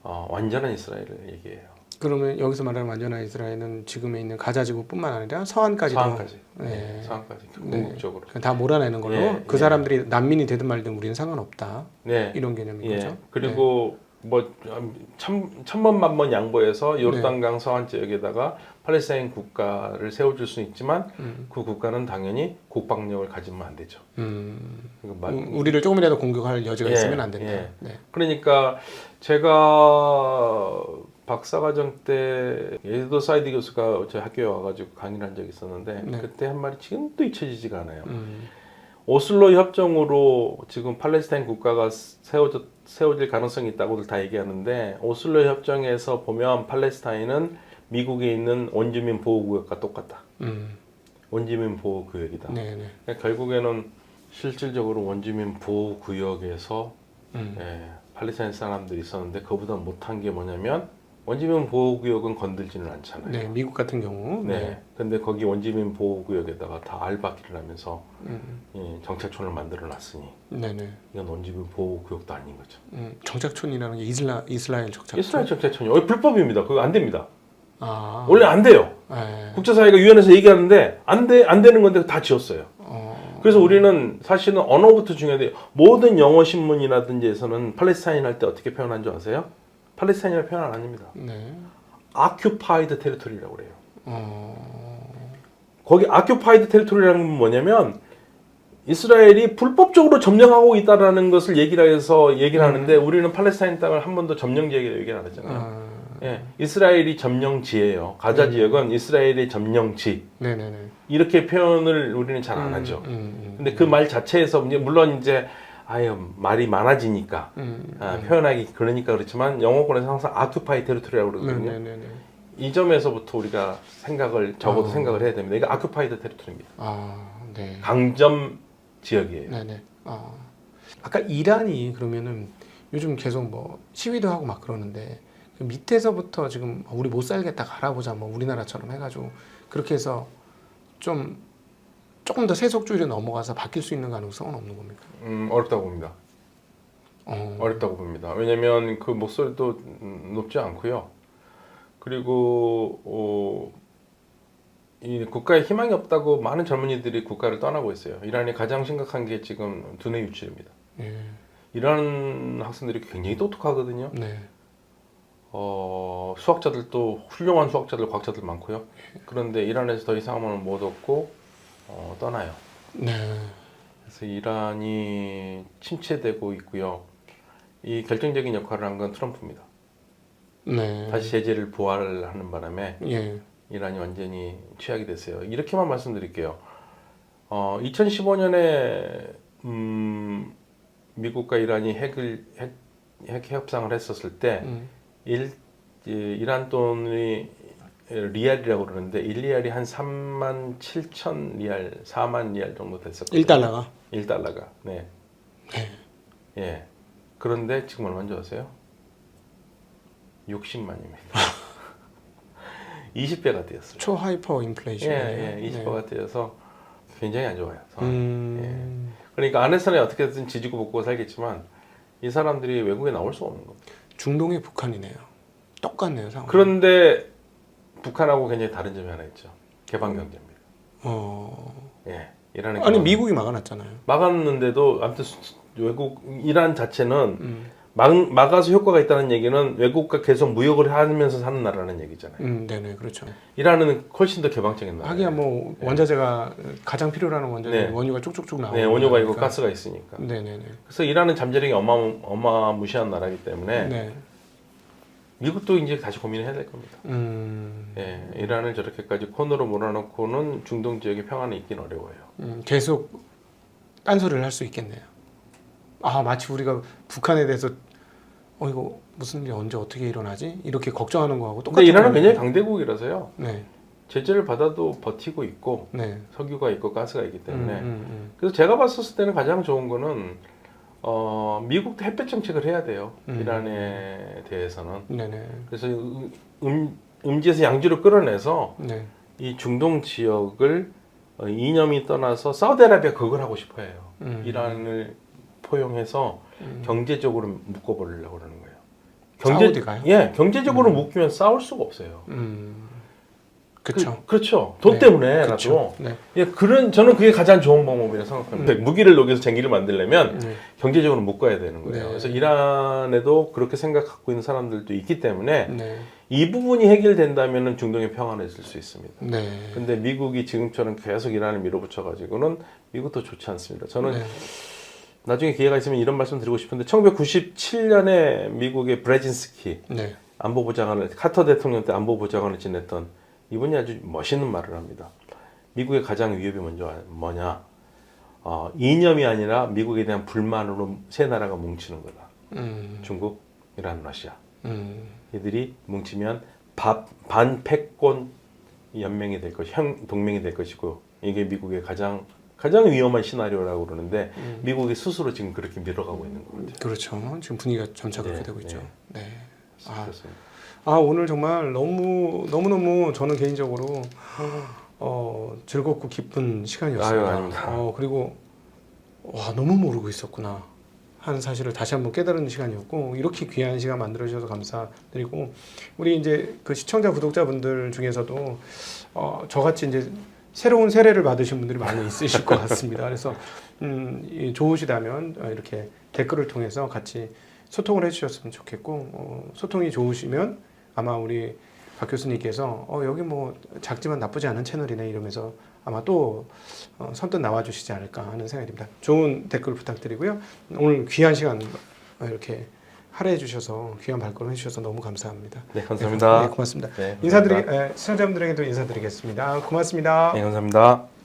완전한 이스라엘을 얘기해요. 그러면 여기서 말하는 완전한 이스라엘은 지금에 있는 가자 지구뿐만 아니라 서안까지도. 서안까지. 네. 서안까지. 네. 궁극적으로. 다 몰아내는 걸로 예, 그 예. 사람들이 난민이 되든 말든 우리는 상관없다. 네. 이런 개념인 예. 거죠. 그리고 뭐 천번 만번 양보해서 요르단강 서안 지역에다가 팔레스타인 국가를 세워줄 수는 있지만 그 국가는 당연히 국방력을 가지면 안 되죠. 우리를 조금이라도 공격할 여지가 예, 있으면 안 된다. 예. 네. 그러니까 제가 박사과정 때 예도 사이드 교수가 저희 학교에 와가지고 강의를 한 적이 있었는데 네. 그때 한 말이 지금도 잊혀지지가 않아요. 오슬로 협정으로 지금 팔레스타인 국가가 세워질 가능성이 있다고들 다 얘기하는데 오슬로 협정에서 보면 팔레스타인은 미국에 있는 원주민 보호구역과 똑같다. 원주민 보호구역이다. 네네. 그러니까 결국에는 실질적으로 원주민 보호구역에서 팔레스타인 사람들이 있었는데 그보다 못한 게 뭐냐면 원주민 보호구역은 건들지는 않잖아요. 네, 미국 같은 경우. 네. 근데 거기 원주민 보호구역에다가 다 알박기를 하면서 정착촌을 만들어 놨으니 네네. 이건 원주민 보호구역도 아닌 거죠. 정착촌이라는 게 이스라엘 정착촌. 이스라엘 정착촌이 불법입니다. 그거 안 됩니다. 아. 원래 안 돼요. 네. 국제사회가 유엔에서 얘기하는데 안 되는 건데 다 지었어요. 그래서 우리는 사실은 언어부터 중요한데 모든 영어 신문이라든지에서는 팔레스타인 할 때 어떻게 표현한 줄 아세요? 팔레스타인이라는 표현 안 합니다. 네. occupied territory라고 그래요. 거기 occupied territory라는 건 뭐냐면 이스라엘이 불법적으로 점령하고 있다라는 것을 얘기를 하는데 우리는 팔레스타인 땅을 한 번도 점령지 얘기를 안 했잖아요. 예, 이스라엘이 점령지예요. 가자 지역은 이스라엘의 점령지. 네네네. 이렇게 표현을 우리는 잘 안 하죠. 근데 그 말 자체에서 물론 이제 말이 많아지니까 표현하기 그러니까 그렇지만 영어권에서 항상 occupied territory라고 그러거든요. 네네네. 이 점에서부터 우리가 적어도 생각을 해야 됩니다. 이게 occupied territory입니다. 네. 강점 지역이에요. 네네. 아까 이란이 그러면은 요즘 계속 뭐 시위도 하고 막 그러는데 그 밑에서부터 지금 우리 못 살겠다 갈아보자 뭐 우리나라처럼 해가지고 그렇게 해서 조금 더 세속주의로 넘어가서 바뀔 수 있는 가능성은 없는 겁니까? 어렵다고 봅니다. 어렵다고 봅니다. 왜냐하면 그 목소리도 높지 않고요. 그리고 이 국가에 희망이 없다고 많은 젊은이들이 국가를 떠나고 있어요. 이란이 가장 심각한 게 지금 두뇌 유출입니다. 이란 학생들이 굉장히 똑똑하거든요. 네. 수학자들도 훌륭한 수학자들, 과학자들 많고요. 그런데 이란에서 더 이상은 못 얻고 떠나요. 네. 그래서 이란이 침체되고 있고요. 이 결정적인 역할을 한 건 트럼프입니다. 네. 다시 제재를 부활하는 바람에 예. 이란이 완전히 취하게 됐어요. 이렇게만 말씀드릴게요. 2015년에 미국과 이란이 핵 협상을 했었을 때 이란 돈이 리알이라고 그러는데 1리알이 한 3만 7천 리알, 4만 리알 정도 됐었거든요. 1달러가? 1달러가. 네. 예. 그런데 지금 얼마인지 아세요? 60만입니다. 20배가 되었어요. 초하이퍼 인플레이션. 예, 20배가 되어서 굉장히 안 좋아요. 예. 그러니까 안에서는 어떻게든 지지고 볶고 살겠지만 이 사람들이 외국에 나올 수 없는 겁니다. 중동의 북한이네요. 똑같네요, 상황. 그런데 북한하고 굉장히 다른 점이 하나 있죠. 개방 경제입니다. 예, 이란의 아니 미국이 막아놨잖아요. 막았는데도 아무튼 외국 이란 자체는 막아서 효과가 있다는 얘기는 외국과 계속 무역을 하면서 사는 나라라는 얘기잖아요. 네네 그렇죠. 이란은 훨씬 더 개방적인 나라예요. 하기야 뭐 원자재가 가장 필요로 원자재 네. 원유가 쭉쭉쭉 나오고. 네, 원유가 있고 가스가 있으니까. 네네네. 그래서 이란은 잠재력이 어마무시한 나라이기 때문에 네. 미국도 이제 다시 고민해야 될 겁니다. 예, 이란을 저렇게까지 코너로 몰아넣고는 중동 지역의 평화는 있긴 어려워요. 계속 딴소리를 할 수 있겠네요. 아 마치 우리가 북한에 대해서 이거 무슨 일이 언제 어떻게 일어나지? 이렇게 걱정하는 거하고 똑같은. 근데 이란은 굉장히 강대국이라서요. 네. 제재를 받아도 버티고 있고 네. 석유가 있고 가스가 있기 때문에 그래서 제가 봤을 때는 가장 좋은 거는 미국도 햇볕 정책을 해야 돼요. 이란에 대해서는. 네네. 그래서 음지에서 양지로 끌어내서 네. 이 중동 지역을 이념이 떠나서 사우디아라비아 그걸 하고 싶어해요. 이란을 포용해서 경제적으로 묶어버리려고 그러는 거예요. 사우디가요? 예, 경제적으로 묶이면 싸울 수가 없어요. 그렇죠. 그렇죠. 돈 네, 때문에라도. 네. 예, 저는 그게 가장 좋은 방법이라 생각합니다. 무기를 녹여서 쟁기를 만들려면 경제적으로 묶어야 되는 거예요. 네. 그래서 이란에도 그렇게 생각하고 있는 사람들도 있기 때문에 네. 이 부분이 해결된다면 중동의 평화는 있을 수 있습니다. 네. 근데 미국이 지금처럼 계속 이란을 밀어붙여가지고는 미국도 좋지 않습니다. 저는 네. 나중에 기회가 있으면 이런 말씀 드리고 싶은데 1997년에 미국의 브레진스키 네. 안보보좌관을 카터 대통령 때 안보보좌관을 지냈던 이분이 아주 멋있는 말을 합니다. 미국의 가장 위협이 뭐냐? 이념이 아니라 미국에 대한 불만으로 세 나라가 뭉치는 거다. 중국, 이란, 러시아. 이들이 뭉치면 반패권 연맹이 될 동맹이 될 것이고 이게 미국의 가장 위험한 시나리오라고 그러는데 미국이 스스로 지금 그렇게 밀어가고 있는 것 같아요. 그렇죠. 지금 분위기가 점차 그렇게 되고 있죠. 네. 그렇습니다. 오늘 정말 너무 저는 개인적으로 즐겁고 기쁜 시간이었습니다. 아닙니다. 그리고 너무 모르고 있었구나 하는 사실을 다시 한번 깨달은 시간이었고 이렇게 귀한 시간 만들어 주셔서 감사드리고 우리 이제 그 시청자 구독자분들 중에서도 저같이 이제 새로운 세례를 받으신 분들이 많이 있으실 것 같습니다. 그래서 좋으시다면 이렇게 댓글을 통해서 같이 소통을 해주셨으면 좋겠고 소통이 좋으시면 아마 우리 박 교수님께서 여기 뭐 작지만 나쁘지 않은 채널이네 이러면서 아마 또 선뜻 나와주시지 않을까 하는 생각이 듭니다. 좋은 댓글 부탁드리고요. 오늘 귀한 시간 이렇게 할애해 주셔서 귀한 발걸음 해주셔서 너무 감사합니다. 네, 감사합니다. 네, 고맙습니다. 네, 감사합니다. 시청자분들에게도 인사드리겠습니다. 고맙습니다. 네, 감사합니다.